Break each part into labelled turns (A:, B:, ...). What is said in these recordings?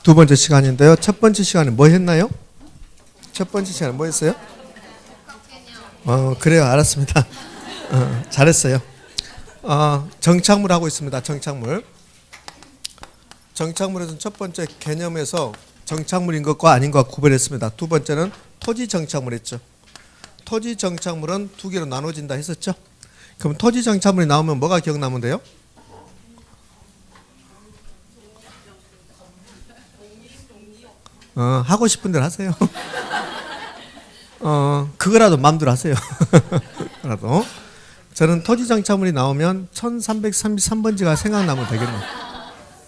A: 두 번째 시간인데요. 첫 번째 시간에 뭐 했나요? 첫 번째 시간에 뭐 했어요? 그래요. 알았습니다. 잘했어요. 정착물 하고 있습니다. 정착물. 정착물에서는 첫 번째 개념에서 정착물인 것과 아닌 것 구별했습니다. 두 번째는 토지 정착물 했죠. 토지 정착물은 두 개로 나눠진다 했었죠. 그럼 토지 정착물이 나오면 뭐가 기억나면 돼요? 하고 싶은 대로 하세요. 그거라도 마음대로 하세요. 그거라도. 저는 토지 정착물이 나오면 1333번지가 생각나면 되겠네요.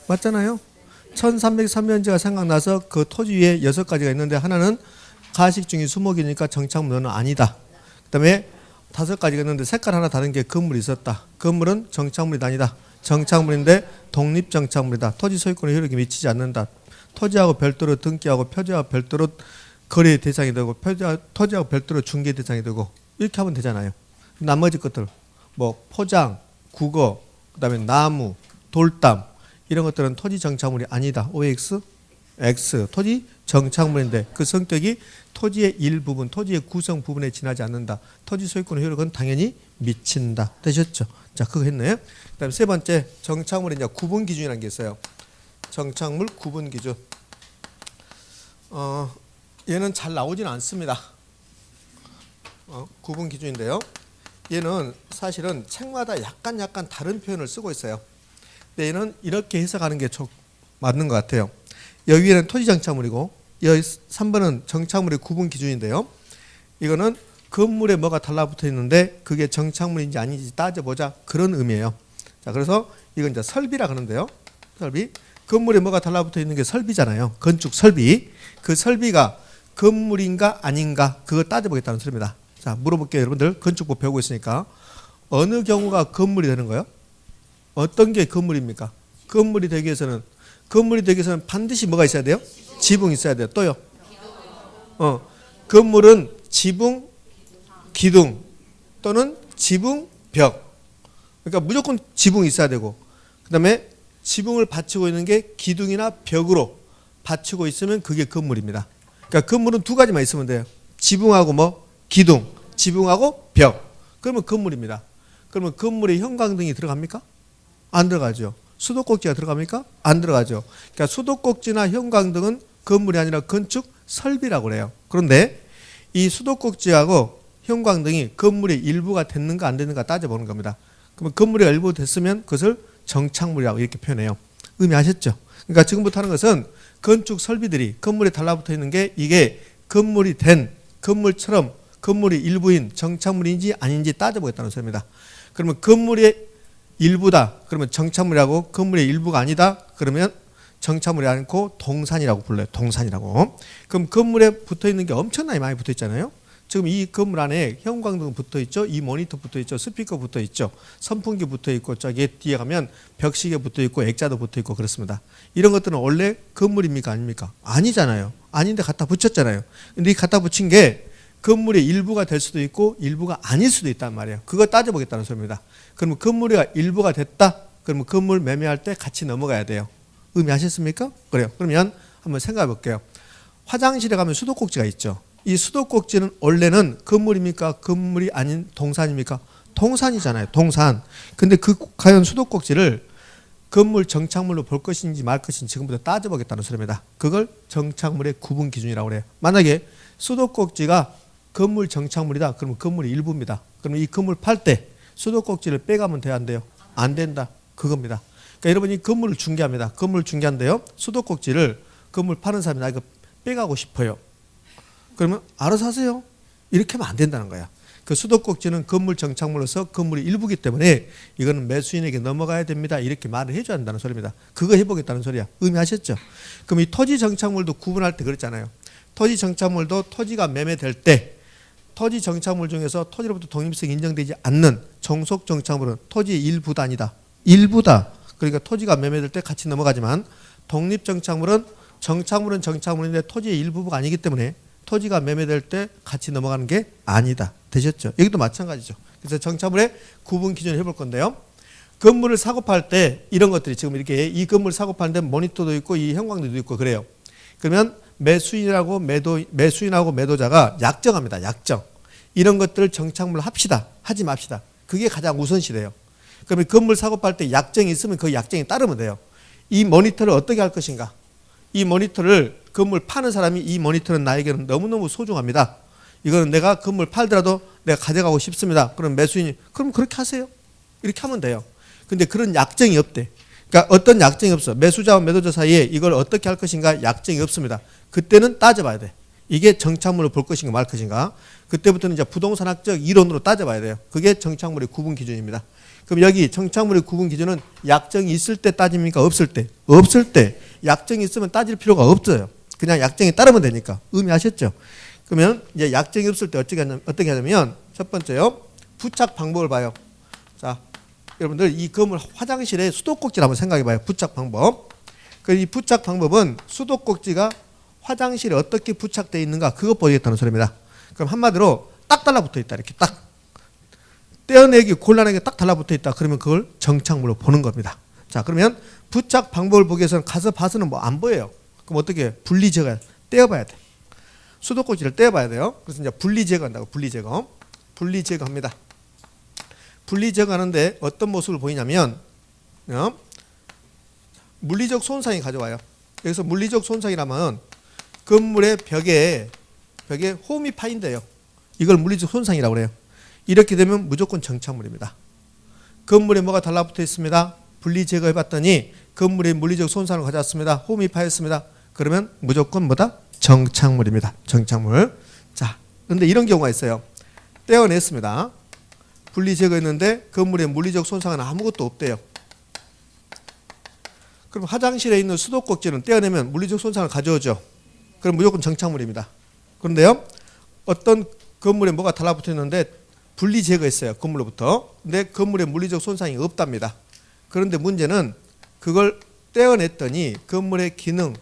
A: 맞잖아요. 1303번지가 생각나서 그 토지 위에 6가지가 있는데 하나는 가식 중에 수목이니까 정착물은 아니다. 그 다음에 5가지가 있는데 색깔 하나 다른 게 건물이 있었다. 건물은 정착물이 아니다. 정착물인데 독립정착물이다. 토지 소유권의 효력이 미치지 않는다. 토지하고 별도로 등기하고 표지하고 별도로 거래 대상이 되고 토지하고 별도로 중개 대상이 되고 이렇게 하면 되잖아요. 나머지 것들 뭐 포장, 국어, 그다음에 나무, 돌담 이런 것들은 토지 정착물이 아니다. OX, X 토지 정착물인데 그 성격이 토지의 일부분, 토지의 구성 부분에 지나지 않는다. 토지 소유권의 효력은 당연히 미친다. 되셨죠? 자, 그거 했네요. 그다음에 세 번째 정착물의 이제 구분 기준이라는 게 있어요. 정착물 구분 기준. 얘는 잘 나오지는 않습니다. 구분 기준인데요. 얘는 사실은 책마다 약간 다른 표현을 쓰고 있어요. 근데 얘는 이렇게 해석하는 게 맞는 것 같아요. 여기에는 토지 정착물이고 여기 3번은 정착물의 구분 기준인데요. 이거는 건물에 뭐가 달라붙어 있는데 그게 정착물인지 아닌지 따져보자 그런 의미예요. 자, 그래서 이건 이제 설비라 그러는데요. 설비. 건물에 뭐가 달라붙어 있는 게 설비잖아요. 건축 설비. 그 설비가 건물인가 아닌가 그거 따져보겠다는 소리입니다. 자, 물어볼게요. 여러분들 건축법 배우고 있으니까 어느 경우가 건물이 되는 거예요? 어떤 게 건물입니까? 건물이 되기 위해서는 반드시 뭐가 있어야 돼요? 지붕이 있어야 돼요. 또요? 건물은 지붕, 기둥 또는 지붕, 벽. 그러니까 무조건 지붕이 있어야 되고 그 다음에 지붕을 받치고 있는 게 기둥이나 벽으로 받치고 있으면 그게 건물입니다. 그러니까 건물은 두 가지만 있으면 돼요. 지붕하고 뭐? 기둥. 지붕하고 벽. 그러면 건물입니다. 그러면 건물에 형광등이 들어갑니까? 안 들어가죠. 수도꼭지가 들어갑니까? 안 들어가죠. 그러니까 수도꼭지나 형광등은 건물이 아니라 건축 설비라고 그래요. 그런데 이 수도꼭지하고 형광등이 건물의 일부가 됐는가 안 됐는가 따져보는 겁니다. 그러면 건물의 일부 됐으면 그것을 정착물이라고 이렇게 표현해요. 의미하셨죠? 그러니까 지금부터 하는 것은 건축 설비들이 건물에 달라붙어 있는 게 이게 건물이 된 건물처럼 건물의 일부인 정착물인지 아닌지 따져보겠다는 소리입니다. 그러면 건물의 일부다. 그러면 정착물이라고 건물의 일부가 아니다. 그러면 정착물이 아니고 동산이라고 불러요. 동산이라고. 그럼 건물에 붙어 있는 게 엄청나게 많이 붙어 있잖아요. 지금 이 건물 안에 형광등 붙어 있죠. 이 모니터 붙어 있죠. 스피커 붙어 있죠. 선풍기 붙어 있고 저기 뒤에 가면 벽시계 붙어 있고 액자도 붙어 있고 그렇습니다. 이런 것들은 원래 건물입니까? 아닙니까? 아니잖아요. 아닌데 갖다 붙였잖아요. 근데 이 갖다 붙인 게 건물의 일부가 될 수도 있고 일부가 아닐 수도 있단 말이에요. 그거 따져보겠다는 소리입니다. 그러면 건물이 일부가 됐다? 그러면 건물 매매할 때 같이 넘어가야 돼요. 의미하셨습니까? 그래요. 그러면 한번 생각해 볼게요. 화장실에 가면 수도꼭지가 있죠. 이 수도꼭지는 원래는 건물입니까? 건물이 아닌 동산입니까? 동산이잖아요. 동산. 근데 그 과연 수도꼭지를 건물 정착물로 볼 것인지 말 것인지 지금부터 따져보겠다는 소리입니다. 그걸 정착물의 구분 기준이라고 그래요. 만약에 수도꼭지가 건물 정착물이다. 그러면 건물의 일부입니다. 그러면 이 건물 팔 때 수도꼭지를 빼가면 돼요? 안 돼요? 안 된다. 그겁니다. 그러니까 여러분이 건물을 중개합니다. 건물을 중개한데요. 수도꼭지를 건물 파는 사람이 나 이거 빼가고 싶어요. 그러면 알아서 하세요. 이렇게 하면 안 된다는 거야. 그 수도꼭지는 건물 정착물로서 건물의 일부이기 때문에 이거는 매수인에게 넘어가야 됩니다. 이렇게 말을 해줘야 한다는 소리입니다. 그거 해보겠다는 소리야. 의미하셨죠? 그럼 이 토지 정착물도 구분할 때 그랬잖아요. 토지 정착물도 토지가 매매될 때 토지 정착물 중에서 토지로부터 독립성이 인정되지 않는 종속 정착물은 토지의 일부다 아니다. 일부다. 그러니까 토지가 매매될 때 같이 넘어가지만 독립 정착물은 정착물인데 토지의 일부가 아니기 때문에 토지가 매매될 때 같이 넘어가는 게 아니다. 되셨죠? 여기도 마찬가지죠. 그래서 정착물의 구분 기준을 해볼 건데요. 건물을 사고 팔 때 이런 것들이 지금 이렇게 이 건물 사고 파는데 모니터도 있고 이 형광등도 있고 그래요. 그러면 매수인하고 매도자가 약정합니다. 약정. 이런 것들을 정착물로 합시다. 하지 맙시다. 그게 가장 우선시돼요. 그러면 건물 사고 팔 때 약정이 있으면 그 약정에 따르면 돼요. 이 모니터를 어떻게 할 것인가? 이 모니터를 건물 파는 사람이 이 모니터는 나에게는 너무너무 소중합니다. 이거는 내가 건물 팔더라도 내가 가져가고 싶습니다. 그럼 매수인이 그럼 그렇게 하세요. 이렇게 하면 돼요. 근데 그런 약정이 없대. 그러니까 어떤 약정이 없어. 매수자와 매도자 사이에 이걸 어떻게 할 것인가 약정이 없습니다. 그때는 따져봐야 돼. 이게 정착물을 볼 것인가 말 것인가. 그때부터는 이제 부동산학적 이론으로 따져봐야 돼요. 그게 정착물의 구분 기준입니다. 그럼 여기 정착물의 구분 기준은 약정이 있을 때 따집니까? 없을 때? 없을 때. 약정이 있으면 따질 필요가 없어요. 그냥 약정에 따르면 되니까. 의미하셨죠? 그러면 이제 약정이 없을 때 어떻게 하냐면 첫 번째요. 부착 방법을 봐요. 자, 여러분들 이 건물 화장실에 수도꼭지를 한번 생각해 봐요. 부착 방법. 이 부착 방법은 수도꼭지가 화장실에 어떻게 부착되어 있는가 그것 보여주겠다는 소리입니다. 그럼 한마디로 딱 달라붙어 있다. 이렇게 딱. 떼어내기 곤란하게 딱 달라붙어 있다. 그러면 그걸 정착물로 보는 겁니다. 자, 그러면 부착 방법을 보기 위해서는 가서 봐서는 뭐 안 보여요. 그럼 어떻게 분리 제거 떼어봐야 돼. 수도꼭지를 떼어봐야 돼요. 그래서 이제 분리 제거한다고. 분리 제거. 분리 제거합니다. 분리 제거하는데 어떤 모습을 보이냐면 물리적 손상이 가져와요. 여기서 물리적 손상이라면 건물의 벽에 홈이 파인데요. 이걸 물리적 손상이라고 그래요. 이렇게 되면 무조건 정착물입니다. 건물에 뭐가 달라붙어 있습니다. 분리 제거해 봤더니 건물에 물리적 손상을 가져왔습니다. 홈이 파였습니다. 그러면 무조건 뭐다? 정착물입니다. 정착물. 자, 그런데 이런 경우가 있어요. 떼어냈습니다. 분리 제거했는데 건물에 물리적 손상은 아무것도 없대요. 그럼 화장실에 있는 수도꼭지는 떼어내면 물리적 손상을 가져오죠. 그럼 무조건 정착물입니다. 그런데요, 어떤 건물에 뭐가 달라붙어 있는데 분리 제거했어요. 건물로부터. 근데 건물에 물리적 손상이 없답니다. 그런데 문제는 그걸 떼어냈더니 건물의 기능,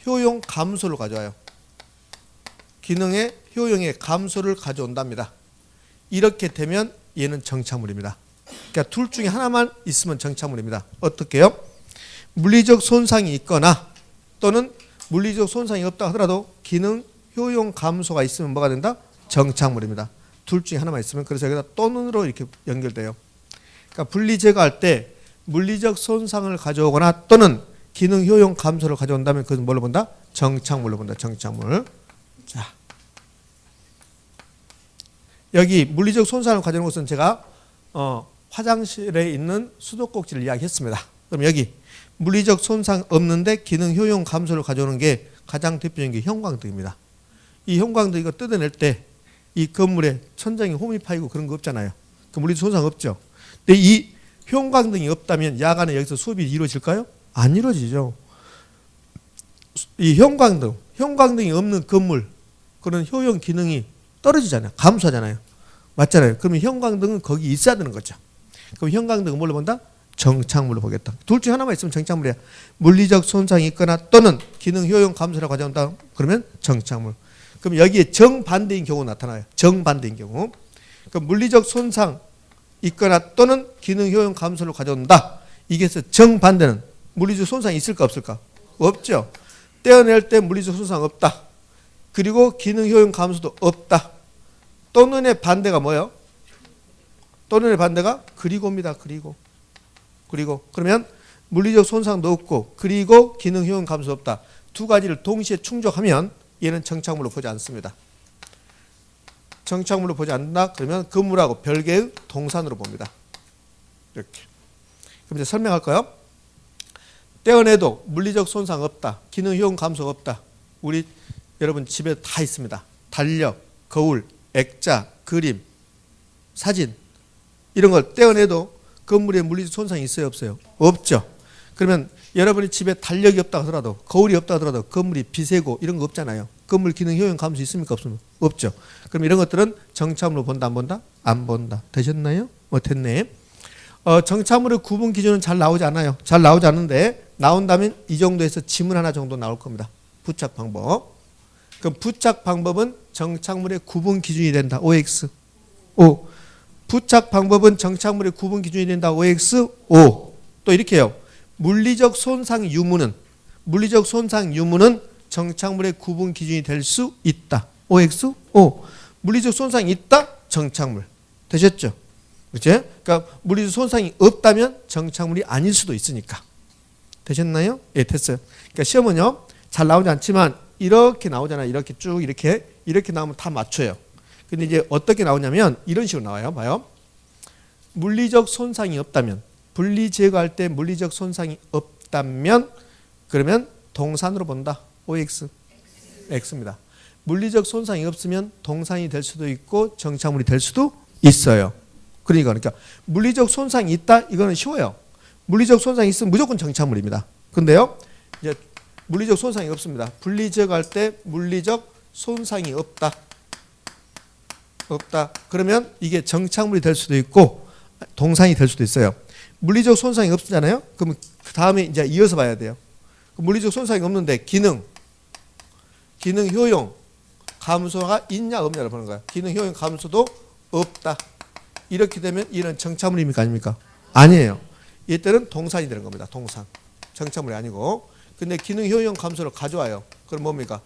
A: 효용 감소를 가져와요. 기능의 효용의 감소를 가져온답니다. 이렇게 되면 얘는 정착물입니다. 그러니까 둘 중에 하나만 있으면 정착물입니다. 어떻게요? 물리적 손상이 있거나 또는 물리적 손상이 없다 하더라도 기능, 효용 감소가 있으면 뭐가 된다? 정착물입니다. 둘 중에 하나만 있으면. 그래서 여기다 또는으로 이렇게 연결돼요. 그러니까 분리 제거할 때 물리적 손상을 가져오거나 또는 기능, 효용 감소를 가져온다면 그것은 뭘로 본다? 정착물로 본다. 정착물. 자, 여기 물리적 손상을 가져오는 것은 제가 화장실에 있는 수도꼭지를 이야기했습니다. 그럼 여기 물리적 손상 없는데 기능, 효용 감소를 가져오는 게 가장 대표적인 게 형광등입니다. 이 형광등 이거 뜯어낼 때 이 건물에 천장에 홈이 파이고 그런 거 없잖아요. 그 물리적 손상 없죠. 근데 이 형광등이 없다면 야간에 여기서 수업이 이루어질까요? 안 이루어지죠. 이 형광등이 없는 건물, 그런 효용 기능이 떨어지잖아요. 감소하잖아요. 맞잖아요. 그러면 형광등은 거기 있어야 되는 거죠. 그럼 형광등은 뭘로 본다? 정착물로 보겠다. 둘 중에 하나만 있으면 정착물이야. 물리적 손상이 있거나 또는 기능, 효용 감소를 가져온다. 그러면 정착물. 그럼 여기에 정반대인 경우 나타나요. 정반대인 경우. 그럼 물리적 손상 있거나 또는 기능, 효용 감소를 가져온다. 이게서 정반대는 물리적 손상이 있을까 없을까? 없죠. 떼어낼 때 물리적 손상 없다. 그리고 기능, 효용 감소도 없다. 또는의 반대가 뭐예요? 또는의 반대가 그리고입니다. 그리고 그러면 물리적 손상도 없고 그리고 기능, 효용 감소 없다. 두 가지를 동시에 충족하면 얘는 정착물로 보지 않습니다. 정착물로 보지 않는다. 그러면 건물하고 별개의 동산으로 봅니다. 이렇게. 그럼 이제 설명할까요? 떼어내도 물리적 손상 없다. 기능, 효용 감소 없다. 우리 여러분 집에 다 있습니다. 달력, 거울, 액자, 그림, 사진 이런 걸 떼어내도 건물에 물리적 손상이 있어요? 없어요? 없죠. 그러면 여러분이 집에 달력이 없다 하더라도 거울이 없다 하더라도 건물이 비세고 이런 거 없잖아요. 건물 기능, 효용 감소 있습니까? 없습니까? 없죠. 그럼 이런 것들은 정착물로 본다 안 본다? 안 본다. 되셨나요? 됐네. 정착물의 구분 기준은 잘 나오지 않아요. 잘 나오지 않는데 나온다면 이 정도에서 지문 하나 정도 나올 겁니다. 부착 방법. 그럼 부착 방법은 정착물의 구분 기준이 된다. OX. 부착 방법은 정착물의 구분 기준이 된다. OX, O. 또 이렇게 해요. 물리적 손상 유무는 정착물의 구분 기준이 될 수 있다. OX, O. 물리적 손상이 있다. 정착물. 되셨죠? 그렇죠? 그러니까 물리적 손상이 없다면 정착물이 아닐 수도 있으니까. 되셨나요? 예, 됐어요. 그러니까 시험은요, 잘 나오지 않지만 이렇게 나오잖아요. 이렇게 쭉 이렇게 나오면 다 맞춰요. 근데 이제 어떻게 나오냐면 이런 식으로 나와요. 봐요. 물리적 손상이 없다면, 분리 제거할 때 물리적 손상이 없다면, 그러면 동산으로 본다. OX, X입니다. 물리적 손상이 없으면 동산이 될 수도 있고 정착물이 될 수도 있어요. 그러니까 물리적 손상이 있다. 이거는 쉬워요. 물리적 손상이 있으면 무조건 정착물입니다. 근데요, 이제 물리적 손상이 없습니다. 분리 제거할 때 물리적 손상이 없다. 그러면 이게 정착물이 될 수도 있고 동산이 될 수도 있어요. 물리적 손상이 없잖아요. 그럼 그 다음에 이제 이어서 봐야 돼요. 물리적 손상이 없는데 기능 효용 감소가 있냐 없냐를 보는 거야. 기능 효용 감소도 없다. 이렇게 되면 이는 정착물입니까 아닙니까? 아니에요. 이때는 동산이 되는 겁니다. 동산. 정착물이 아니고. 근데 기능 효용 감소를 가져와요. 그럼 뭡니까?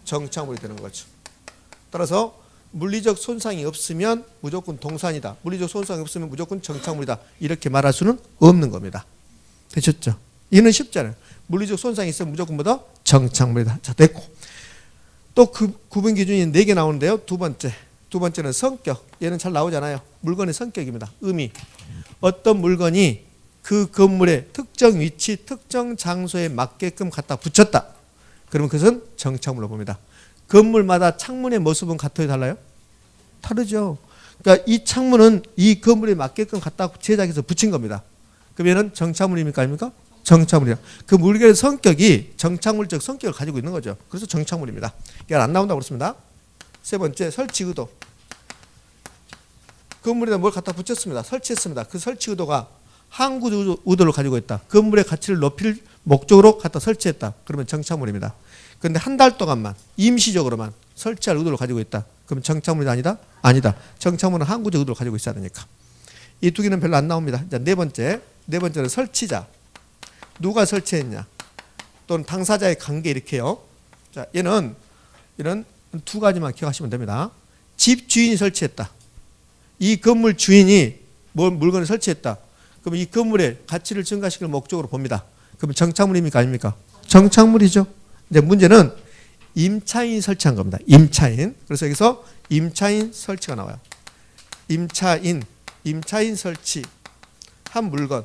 A: 정착물이 되는 거죠. 따라서 물리적 손상이 없으면 무조건 동산이다. 물리적 손상이 없으면 무조건 정착물이다. 이렇게 말할 수는 없는 겁니다. 되셨죠? 이는 쉽잖아요. 물리적 손상이 있으면 무조건 뭐다? 정착물이다. 자, 됐고. 또 그 구분 기준이 4개 나오는데요. 두 번째는 성격. 얘는 잘 나오잖아요. 물건의 성격입니다. 의미. 어떤 물건이 그 건물의 특정 위치, 특정 장소에 맞게끔 갖다 붙였다. 그러면 그것은 정착물로 봅니다. 건물마다 창문의 모습은 같아요, 달라요? 다르죠. 그러니까 이 창문은 이 건물에 맞게끔 갖다 제작해서 붙인 겁니다. 그러면 정착물입니까 아닙니까? 정착물이야. 그 물건의 성격이 정착물적 성격을 가지고 있는 거죠. 그래서 정착물입니다. 이게 안 나온다고 그랬습니다. 세 번째, 설치 의도. 건물에다 뭘 갖다 붙였습니다. 설치했습니다. 그 설치 의도가 항구 의도를 가지고 있다. 건물의 가치를 높일 목적으로 갖다 설치했다. 그러면 정착물입니다. 그런데 한 달 동안만 임시적으로만 설치할 의도를 가지고 있다. 그러면 정착물이 아니다? 아니다. 정착물은 항구적 의도를 가지고 있어야 되니까. 이 두 개는 별로 안 나옵니다. 자, 네 번째는 설치자. 누가 설치했냐? 또는 당사자의 관계 이렇게요. 자, 얘는 이런 두 가지만 기억하시면 됩니다. 집 주인이 설치했다. 이 건물 주인이 물건을 설치했다. 그럼 이 건물의 가치를 증가시킬 목적으로 봅니다. 그럼 정착물입니까 아닙니까? 정착물이죠. 이제 문제는 임차인이 설치한 겁니다. 임차인. 그래서 여기서 임차인 설치가 나와요. 임차인 설치한 물건.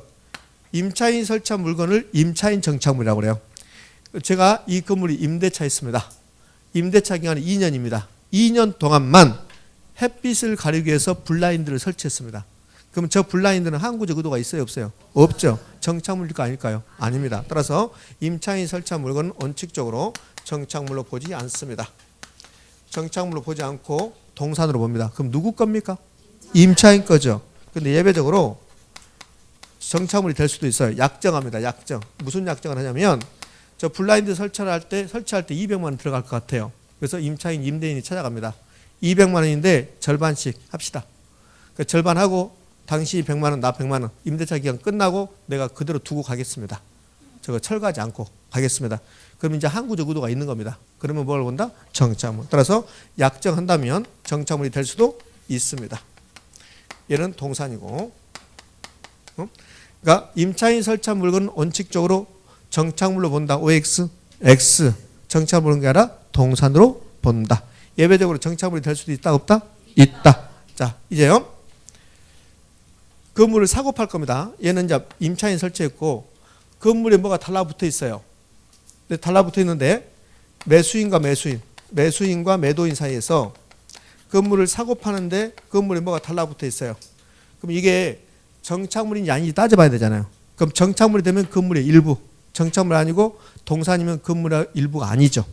A: 임차인 설치한 물건을 임차인 정착물이라고 그래요. 제가 이 건물이 임대차 있습니다. 임대차 기간이 2년입니다. 2년 동안만 햇빛을 가리기 위해서 블라인드를 설치했습니다. 그럼 저 블라인드는 항구적 의도가 있어요 없어요? 없죠. 정착물일까 아닐까요? 아닙니다. 따라서 임차인 설치한 물건은 원칙적으로 정착물로 보지 않습니다. 정착물로 보지 않고 동산으로 봅니다. 그럼 누구 겁니까? 임차인 거죠. 근데 예외적으로 정착물이 될 수도 있어요. 약정합니다. 약정. 무슨 약정을 하냐면 저 블라인드 설치할 때 200만 원 들어갈 것 같아요. 그래서 임차인, 임대인이 찾아갑니다. 200만 원인데 절반씩 합시다. 그러니까 절반하고 당신이 100만 원, 나 100만 원. 임대차 기간 끝나고 내가 그대로 두고 가겠습니다. 저거 철거하지 않고 가겠습니다. 그럼 이제 항구적 의도가 있는 겁니다. 그러면 뭘 본다? 정착물. 따라서 약정한다면 정착물이 될 수도 있습니다. 얘는 동산이고. 그러니까 임차인 설치한 물건은 원칙적으로 정착물로 본다. OX, X. 정착물은 게 아니라 동산으로 본다. 예외적으로 정착물이 될 수도 있다 없다? 있다. 자, 이제요. 건물을 사고 팔 겁니다. 얘는 이제 임차인 설치했고 건물에 뭐가 달라붙어 있어요. 달라붙어 있는데 매수인과 매도인 사이에서 건물을 사고 파는데 건물에 뭐가 달라붙어 있어요. 그럼 이게 정착물인지 아닌지 따져봐야 되잖아요. 그럼 정착물이 되면 건물의 일부, 정착물 아니고 동산이면 건물의 일부가 아니죠.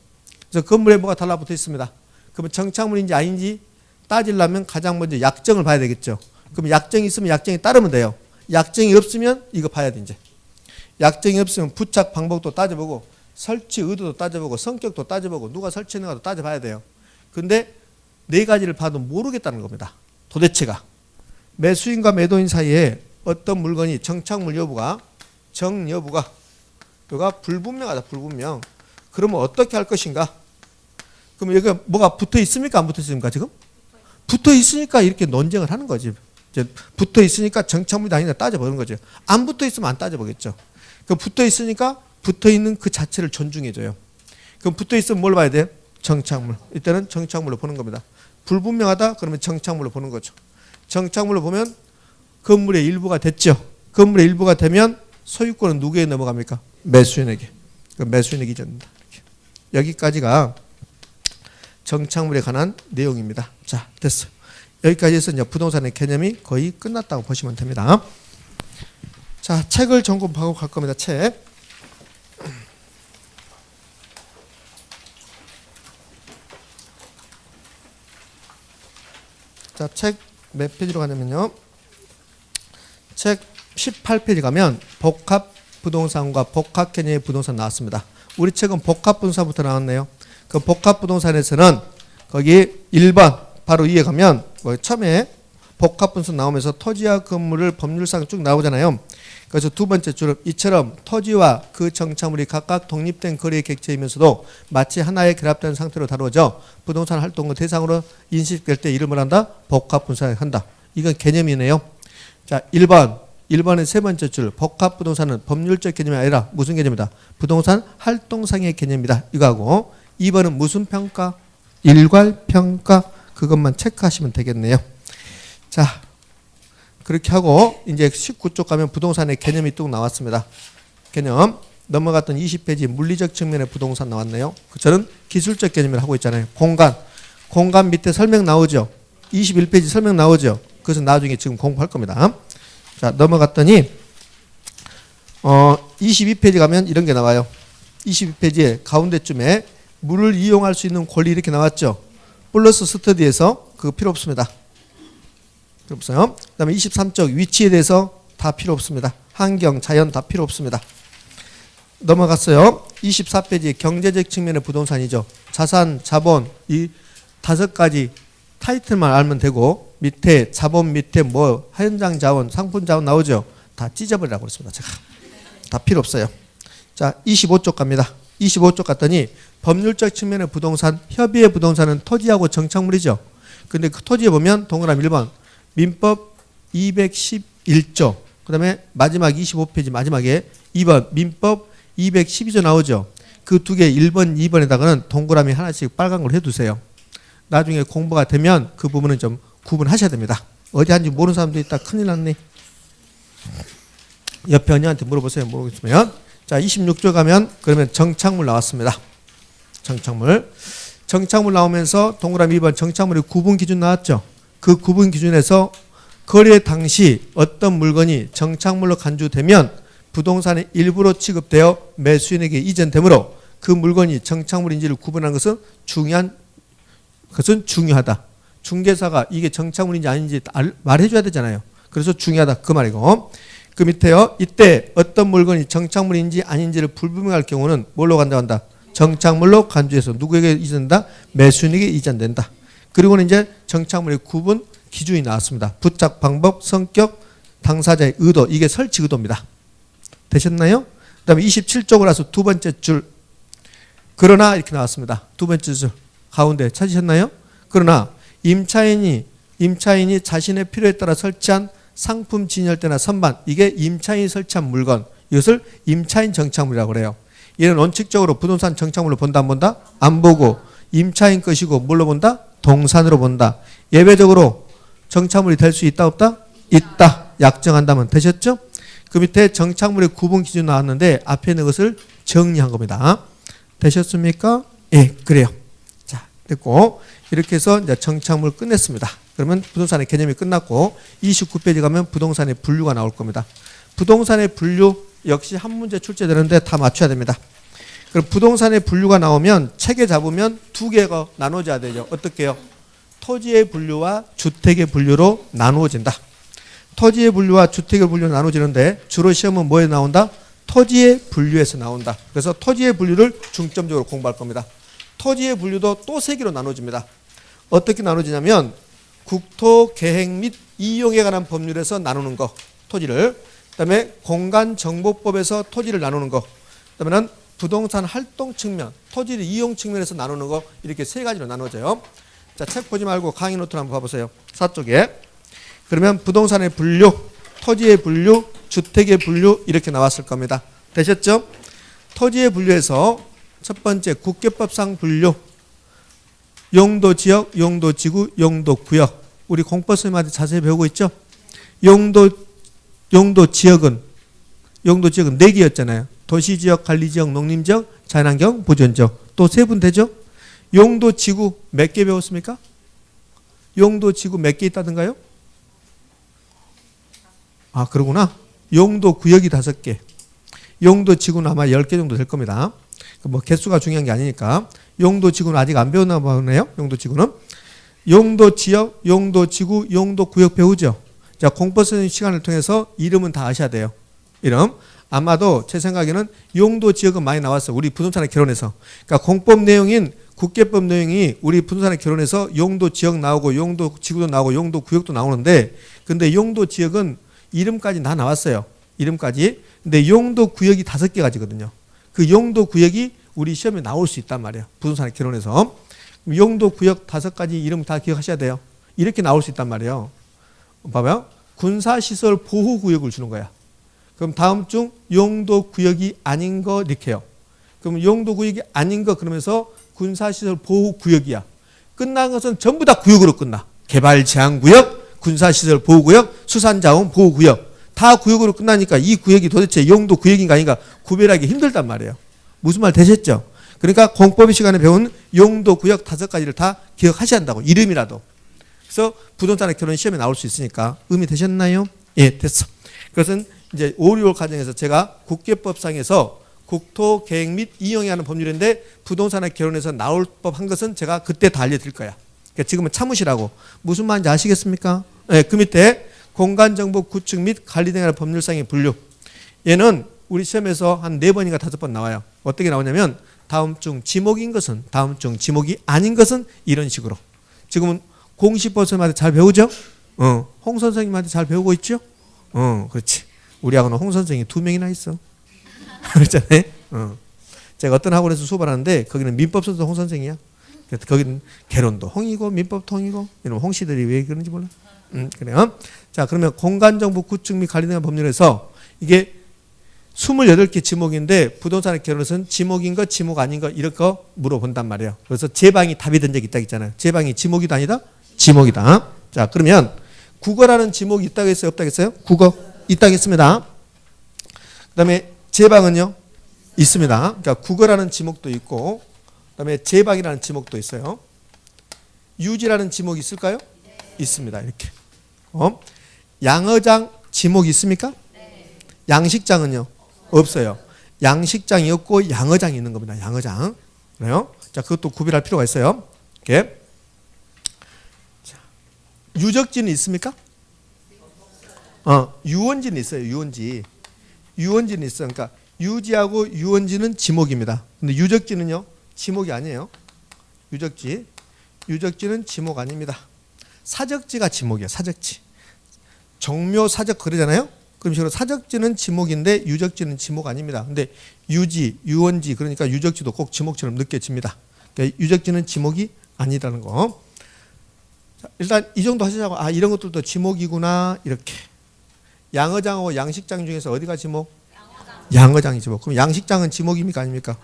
A: 그래서 건물에 뭐가 달라붙어 있습니다. 그러면 정착물인지 아닌지 따지려면 가장 먼저 약정을 봐야 되겠죠. 그럼 약정이 있으면 약정에 따르면 돼요. 약정이 없으면 이거 봐야 돼 이제. 약정이 없으면 부착 방법도 따져보고 설치 의도도 따져보고 성격도 따져보고 누가 설치했는가도 따져봐야 돼요. 근데 네 가지를 봐도 모르겠다는 겁니다. 도대체가. 매수인과 매도인 사이에 어떤 물건이 정착물 여부가 여가 불분명하다. 불분명. 그러면 어떻게 할 것인가? 그럼 여기가 뭐가 붙어 있습니까? 안 붙어 있습니까? 지금? 붙어 있으니까 이렇게 논쟁을 하는 거지. 이제 붙어 있으니까 정착물이 아니라 따져보는 거죠. 안 붙어 있으면 안 따져보겠죠. 그럼 붙어 있으니까 붙어 있는 그 자체를 존중해줘요. 그럼 붙어 있으면 뭘 봐야 돼요? 정착물. 이때는 정착물로 보는 겁니다. 불분명하다? 그러면 정착물로 보는 거죠. 정착물로 보면 건물의 일부가 됐죠. 건물의 일부가 되면 소유권은 누구에게 넘어갑니까? 매수인에게. 매수인에게 이전된다. 여기까지가 정착물에 관한 내용입니다. 자, 됐어요. 여기까지 해서 이제 부동산의 개념이 거의 끝났다고 보시면 됩니다. 자, 책을 전공 보고 갈 겁니다. 책. 자, 책 몇 페이지로 가냐면요. 책 18페이지 가면 복합 부동산과 복합 개념의 부동산 나왔습니다. 우리 책은 복합 부동산부터 나왔네요. 그 복합 부동산에서는 거기 1번 바로 위에 가면 처음에 복합 부동산 나오면서 토지와 건물을 법률상 쭉 나오잖아요. 그래서 두 번째 줄은 이처럼 토지와 그 정착물이 각각 독립된 거래의 객체이면서도 마치 하나의 결합된 상태로 다루어져 부동산 활동의 대상으로 인식될 때 이름을 한다. 복합 부동산을 한다. 이건 개념이네요. 자, 1번의 세 번째 줄 복합 부동산은 법률적 개념이 아니라 무슨 개념이다? 부동산 활동상의 개념이다. 이거하고 2번은 무슨 평가? 일괄평가. 그것만 체크하시면 되겠네요. 자, 그렇게 하고 이제 19쪽 가면 부동산의 개념이 뚝 나왔습니다. 개념 넘어갔던 20페이지 물리적 측면의 부동산 나왔네요. 저는 기술적 개념을 하고 있잖아요. 공간 밑에 설명 나오죠. 21페이지 설명 나오죠. 그것은 나중에 지금 공부할 겁니다. 자, 넘어갔더니 22페이지 가면 이런 게 나와요. 22페이지에 가운데쯤에 물을 이용할 수 있는 권리 이렇게 나왔죠. 플러스 스터디에서 그거 필요 없습니다. 필요 없어요. 그 다음에 23쪽 위치에 대해서 다 필요 없습니다. 환경, 자연 다 필요 없습니다. 넘어갔어요. 24페이지 경제적 측면의 부동산이죠. 자산, 자본 이 5가지 타이틀만 알면 되고 밑에 자본 밑에 뭐 현장 자원, 상품 자원 나오죠. 다 찢어버리라고 그랬습니다. 제가 다 필요 없어요. 자, 25쪽 갑니다. 25쪽 갔더니 법률적 측면의 부동산, 협의의 부동산은 토지하고 정착물이죠. 근데 그 토지에 보면 동그라미 1번 민법 211조 그 다음에 마지막 25페이지 마지막에 2번 민법 212조 나오죠. 그 두 개 1번, 2번에다가는 동그라미 하나씩 빨간 걸 해두세요. 나중에 공부가 되면 그 부분은 좀 구분하셔야 됩니다. 어디 한지 모르는 사람도 있다. 큰일 났네. 옆에 언니한테 물어보세요. 모르겠으면. 자, 26조 가면 그러면 정착물 나왔습니다. 정착물 나오면서 동그라미 2번 정착물의 구분 기준 나왔죠. 그 구분 기준에서 거래 당시 어떤 물건이 정착물로 간주되면 부동산의 일부로 취급되어 매수인에게 이전되므로 그 물건이 정착물인지를 구분하는 것은 중요하다. 중개사가 이게 정착물인지 아닌지 말해줘야 되잖아요. 그래서 중요하다 그 말이고, 그 밑에요. 이때 어떤 물건이 정착물인지 아닌지를 불분명할 경우는 뭘로 간다고 한다? 정착물로 간주해서 누구에게 이전된다? 매수인에게 이전된다. 그리고는 이제 정착물의 구분 기준이 나왔습니다. 부착 방법, 성격, 당사자의 의도, 이게 설치 의도입니다. 되셨나요? 그 다음에 27쪽으로 와서 두 번째 줄, 그러나 이렇게 나왔습니다. 두 번째 줄 가운데 찾으셨나요? 그러나 임차인이 자신의 필요에 따라 설치한 상품 진열대나 선반, 이게 임차인이 설치한 물건, 이것을 임차인 정착물이라고 그래요. 얘는 원칙적으로 부동산 정착물로 본다 안 본다? 안 보고 임차인 것이고 뭘로 본다? 동산으로 본다. 예외적으로 정착물이 될 수 있다 없다? 있다. 약정한다면 되셨죠? 그 밑에 정착물의 구분 기준 나왔는데 앞에 있는 것을 정리한 겁니다. 되셨습니까? 예, 그래요. 자, 됐고 이렇게 해서 이제 정착물 끝냈습니다. 그러면 부동산의 개념이 끝났고 29페이지 가면 부동산의 분류가 나올 겁니다. 부동산의 분류 역시 한 문제 출제되는데 다 맞춰야 됩니다. 그럼 부동산의 분류가 나오면 책에 잡으면 두 개가 나눠져야 되죠. 어떻게요? 토지의 분류와 주택의 분류로 나누어진다. 토지의 분류와 주택의 분류로 나눠지는데 주로 시험은 뭐에 나온다? 토지의 분류에서 나온다. 그래서 토지의 분류를 중점적으로 공부할 겁니다. 토지의 분류도 또 세 개로 나눠집니다. 어떻게 나눠지냐면 국토 계획 및 이용에 관한 법률에서 나누는 거, 토지를. 그다음에 공간정보법에서 토지를 나누는 거. 그다음에는 부동산 활동 측면, 토지를 이용 측면에서 나누는 거, 이렇게 세 가지로 나눠져요. 자, 책 보지 말고 강의 노트를 한번 봐보세요. 4쪽에. 그러면 부동산의 분류, 토지의 분류, 주택의 분류 이렇게 나왔을 겁니다. 되셨죠? 토지의 분류에서 첫 번째 국계법상 분류, 용도지역, 용도지구, 용도구역. 우리 공법 선생님한테 자세히 배우고 있죠? 용도지역은 4개였잖아요. 도시지역, 관리지역, 농림지역, 자연환경, 보존지역. 또 세 분 되죠? 용도지구 몇 개 배웠습니까? 용도지구 몇 개 있다던가요? 아, 그러구나. 용도구역이 5개. 용도지구는 아마 10개 정도 될 겁니다. 뭐 개수가 중요한 게 아니니까. 용도지구는 아직 안 배웠나 보네요. 용도지구는. 용도지역, 용도지구, 용도구역 배우죠. 자, 공법 선생님 시간을 통해서 이름은 다 아셔야 돼요. 이름. 아마도 제 생각에는 용도지역은 많이 나왔어요. 우리 부동산에 결혼해서. 그러니까 공법 내용인 국계법 내용이 우리 부동산에 결혼해서 용도지역 나오고 용도지구도 나오고 용도구역도 나오는데, 근데 용도지역은 이름까지 다 나왔어요. 이름까지. 근데 용도구역이 5개 가지거든요. 그 용도구역이 우리 시험에 나올 수 있단 말이에요. 부동산에 결혼해서. 용도구역 5가지 이름 다 기억하셔야 돼요. 이렇게 나올 수 있단 말이에요. 봐봐요. 군사시설 보호구역을 주는 거야. 그럼 다음 중 용도구역이 아닌 거 이렇게 해요. 그럼 용도구역이 아닌 거 그러면서 군사시설 보호구역이야. 끝난 것은 전부 다 구역으로 끝나. 개발제한구역, 군사시설 보호구역, 수산자원 보호구역. 다 구역으로 끝나니까 이 구역이 도대체 용도구역인가 아닌가 구별하기 힘들단 말이에요. 무슨 말 되셨죠? 그러니까 공법 시간에 배운 용도구역 5가지를 다 기억하셔야 한다고. 이름이라도. 그래서 부동산의 결혼 시험에 나올 수 있으니까. 의미 되셨나요? 예, 됐어. 그것은 이제 5, 6월 과정에서 제가 국계법상에서 국토 계획 및 이용에 하는 법률인데 부동산의 결혼에서 나올 법한 것은 제가 그때 다 알려드릴 거야. 그러니까 지금은 참으시라고. 무슨 말인지 아시겠습니까? 네, 그 밑에 공간정보 구축 및 관리 등의 법률상의 분류. 얘는 우리 시험에서 한 4번인가 5번 나와요. 어떻게 나오냐면 다음 중 지목인 것은, 다음 중 지목이 아닌 것은 이런 식으로. 지금은 공시법 선생님한테 잘 배우죠? 홍 선생님한테 잘 배우고 있죠? 그렇지. 우리하고는 홍 선생이 2명이나 있어. 그렇잖아요. 제가 어떤 학원에서 수업을 하는데 거기는 민법 선생 홍 선생이야. 거기는 개론도 홍이고 민법도 홍이고. 이런 홍씨들이 왜 그런지 몰라. 그래요. 자, 그러면 공간정보 구축 및 관리 등의 법률에서 이게 28개 지목인데 부동산의 결혼에서는 지목인 거, 지목 아닌 거 이런 거 물어본단 말이에요. 그래서 제 방이 답이 된 적이 있다 했잖아요. 제 방이 지목이다 아니다? 지목이다. 자, 그러면 국어라는 지목이 있다고 했어요? 없다고 했어요? 국어 있다고 했습니다. 그 다음에 제 방은요? 있습니다. 그러니까 국어라는 지목도 있고 그 다음에 제 방이라는 지목도 있어요. 유지라는 지목이 있을까요? 있습니다. 이렇게. 양어장 지목이 있습니까? 양식장은요? 없어요. 양식장이 없고 양어장이 있는 겁니다. 양어장. 그래요? 자, 그것도 구별할 필요가 있어요. 이렇게. 자, 유적지는 있습니까? 유원지는 있어요. 유원지. 유원지는 있어요. 그러니까 유지하고 유원지는 지목입니다. 근데 유적지는요? 지목이 아니에요. 유적지는 지목 아닙니다. 사적지가 지목이에요. 사적지. 정묘 사적 그러잖아요. 그럼 식으로 사적지는 지목인데 유적지는 지목 아닙니다. 근데 유지, 유원지 그러니까 유적지도 꼭 지목처럼 느껴집니다. 그러니까 유적지는 지목이 아니라는 거. 자, 일단 이 정도 하시자고. 아, 이런 것들도 지목이구나. 이렇게. 양어장하고 양식장 중에서 어디가 지목? 양어장이 지목. 그럼 양식장은 지목입니까? 아닙니까?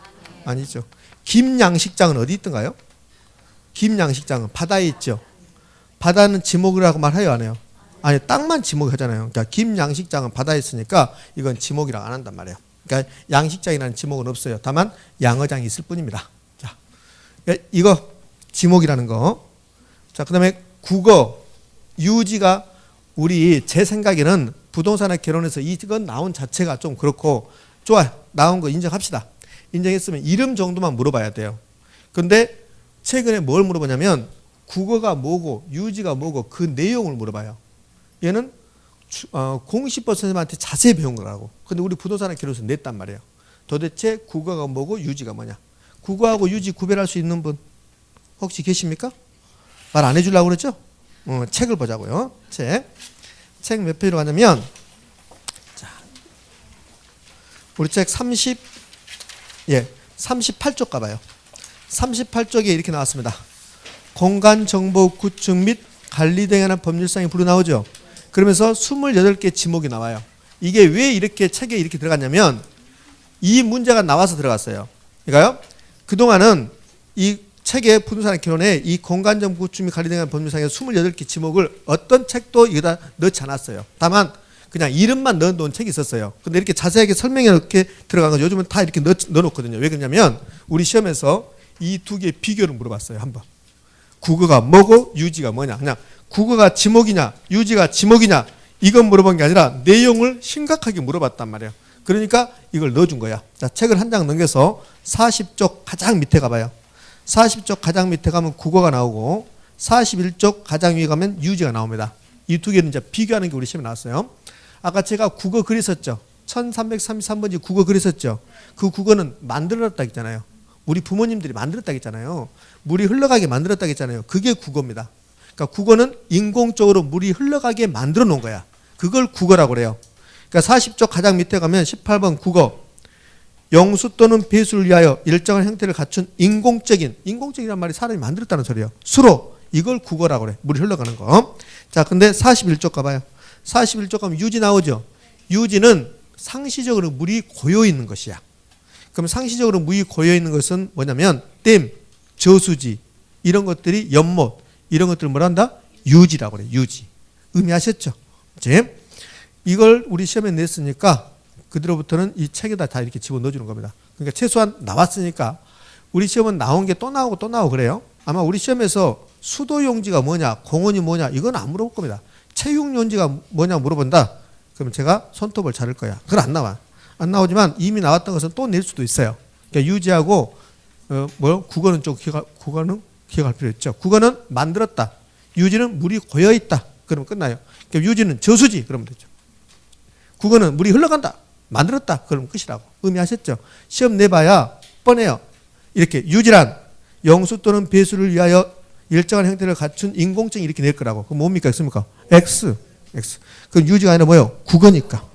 A: 아니죠. 김양식장은 어디 있던가요? 김양식장은 바다에 있죠. 바다는 지목이라고 말해요, 안 해요? 아니, 땅만 지목하잖아요. 그러니까 김양식장은 바다에 있으니까 이건 지목이라고 안 한단 말이에요. 그러니까 양식장이라는 지목은 없어요. 다만 양어장이 있을 뿐입니다. 자, 이거 지목이라는 거. 자, 그다음에 국어, 유지가 우리 제 생각에는 부동산에 결혼해서 이건 나온 자체가 좀 그렇고 좋아요. 나온 거 인정합시다. 인정했으면 이름 정도만 물어봐야 돼요. 근데 최근에 뭘 물어보냐면 국어가 뭐고 유지가 뭐고 그 내용을 물어봐요. 얘는 공시법 선생님한테 자세히 배운 거라고. 근데 우리 부동산에 결혼해서 냈단 말이에요. 도대체 국어가 뭐고 유지가 뭐냐. 국어하고 유지 구별할 수 있는 분 혹시 계십니까? 말 안 해주려고 그랬죠? 책을 보자고요. 책 몇 페이지로 가냐면, 자, 우리 책 38쪽 가봐요. 38쪽에 이렇게 나왔습니다. 공간정보 구축 및 관리 등에 관한 법률사항이 불어 나오죠. 그러면서 28개 지목이 나와요. 이게 왜 이렇게 책에 이렇게 들어갔냐면 이 문제가 나와서 들어갔어요. 그러니까요, 그동안은 이 책의 부동산 개론에 이 공간정보 구축 및 관리 등에 관한 법률사항에 28개 지목을 어떤 책도 여기다 넣지 않았어요. 다만 그냥 이름만 넣어놓은 책이 있었어요. 근데 이렇게 자세하게 설명해 놓게 들어간 건 요즘은 다 이렇게 넣어놓거든요. 왜 그러냐면 우리 시험에서 이 두 개의 비교를 물어봤어요. 한번. 국어가 뭐고 유지가 뭐냐. 그냥 국어가 지목이냐 유지가 지목이냐 이건 물어본 게 아니라 내용을 심각하게 물어봤단 말이에요. 그러니까 이걸 넣어준 거야. 자, 책을 한 장 넘겨서 40쪽 가장 밑에 가봐요. 40쪽 가장 밑에 가면 국어가 나오고 41쪽 가장 위에 가면 유지가 나옵니다. 이 두 개는 이제 비교하는 게 우리 시험에 나왔어요. 아까 제가 국어 글 있었죠. 1333번지 국어 글 있었죠. 그 국어는 만들어놨다 했잖아요. 우리 부모님들이 만들었다 했잖아요. 물이 흘러가게 만들었다 했잖아요. 그게 국어입니다. 그러니까 국어는 인공적으로 물이 흘러가게 만들어 놓은 거야. 그걸 국어라고 그래요. 그러니까 40쪽 가장 밑에 가면 18번 국어. 영수 또는 배수를 위하여 일정한 형태를 갖춘 인공적이란 말이 사람이 만들었다는 소리예요. 수로. 이걸 국어라고 그래. 물이 흘러가는 거. 자, 근데 41쪽 가봐요. 41쪽 가면 유지 나오죠. 유지는 상시적으로 물이 고여 있는 것이야. 그럼 상시적으로 물이 고여 있는 것은 뭐냐면 댐, 저수지 이런 것들이 연못 이런 것들을 뭐라 한다? 유지라고 그래. 유지. 의미하셨죠? 이제 이걸 우리 시험에 냈으니까 그대로부터는 이 책에다 다 이렇게 집어넣어주는 겁니다. 그러니까 최소한 나왔으니까 우리 시험은 나온 게 또 나오고 또 나오고 그래요. 아마 우리 시험에서 수도용지가 뭐냐 공원이 뭐냐 이건 안 물어볼 겁니다. 체육용지가 뭐냐 물어본다. 그러면 제가 손톱을 자를 거야. 그건 안 나와. 안 나오지만 이미 나왔던 것은 또 낼 수도 있어요. 그러니까 유지하고 국어는 좀 기억할 필요 있죠. 국어는 만들었다. 유지는 물이 고여 있다. 그러면 끝나요. 그러니까 유지는 저수지 그러면 되죠. 국어는 물이 흘러간다. 만들었다. 그러면 끝이라고. 의미하셨죠? 시험 내봐야 뻔해요. 이렇게 유지란 영수 또는 배수를 위하여 일정한 형태를 갖춘 인공증 이렇게 낼 거라고. 그럼 뭡니까? 있습니까? X. 그럼 유지가 아니라 뭐예요? 국어니까.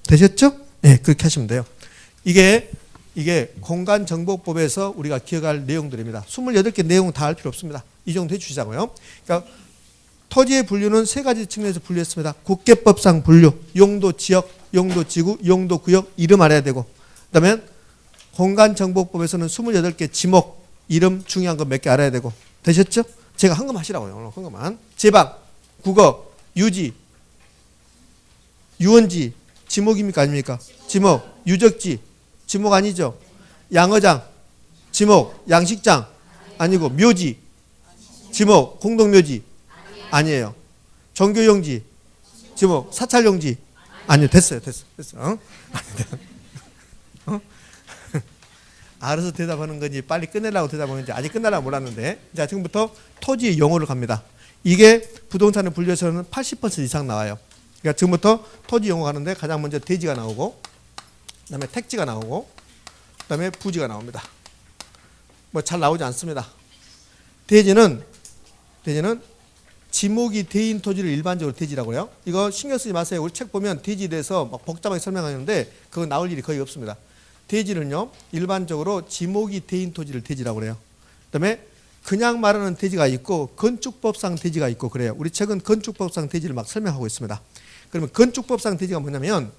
A: 되셨죠? 네, 그렇게 하시면 돼요. 이게 공간정보법에서 우리가 기억할 내용들입니다. 28개 내용 다 할 필요 없습니다. 이 정도 해주시자고요. 그러니까 토지의 분류는 세 가지 측면에서 분류했습니다. 국계법상 분류, 용도 지역, 용도 지구, 용도 구역 이름 알아야 되고, 그다음에 공간정보법에서는 28개 지목, 이름 중요한 거 몇 개 알아야 되고. 되셨죠? 제가 한 것만 하시라고요. 한 것만. 제방, 국어, 유지, 유원지, 지목입니까 아닙니까? 지목, 유적지, 지목 아니죠? 양어장, 지목, 양식장 아니고 묘지, 지목, 공동묘지 아니에요. 종교용지, 지목, 사찰용지 아니요. 됐어요. 어? 알아서 대답하는 건지 빨리 끝내려고 대답하는 건지 아직 끝나려고 몰랐는데, 자, 지금부터 토지의 용어를 갑니다. 이게 부동산을 분류해서는 80% 이상 나와요. 그러니까 지금부터 토지 용어 가는데 가장 먼저 대지가 나오고, 그 다음에 택지가 나오고, 그 다음에 부지가 나옵니다. 뭐 잘 나오지 않습니다. 대지는 지목이 대인 토지를 일반적으로 대지라고 해요. 이거 신경 쓰지 마세요. 우리 책 보면 대지에 대해서 막 복잡하게 설명하는데 그거 나올 일이 거의 없습니다. 대지는요, 일반적으로 지목이 대인 토지를 대지라고 그래요. 그 다음에 그냥 말하는 대지가 있고 건축법상 대지가 있고 그래요. 우리 책은 건축법상 대지를 막 설명하고 있습니다. 그러면 건축법상 대지가 뭐냐면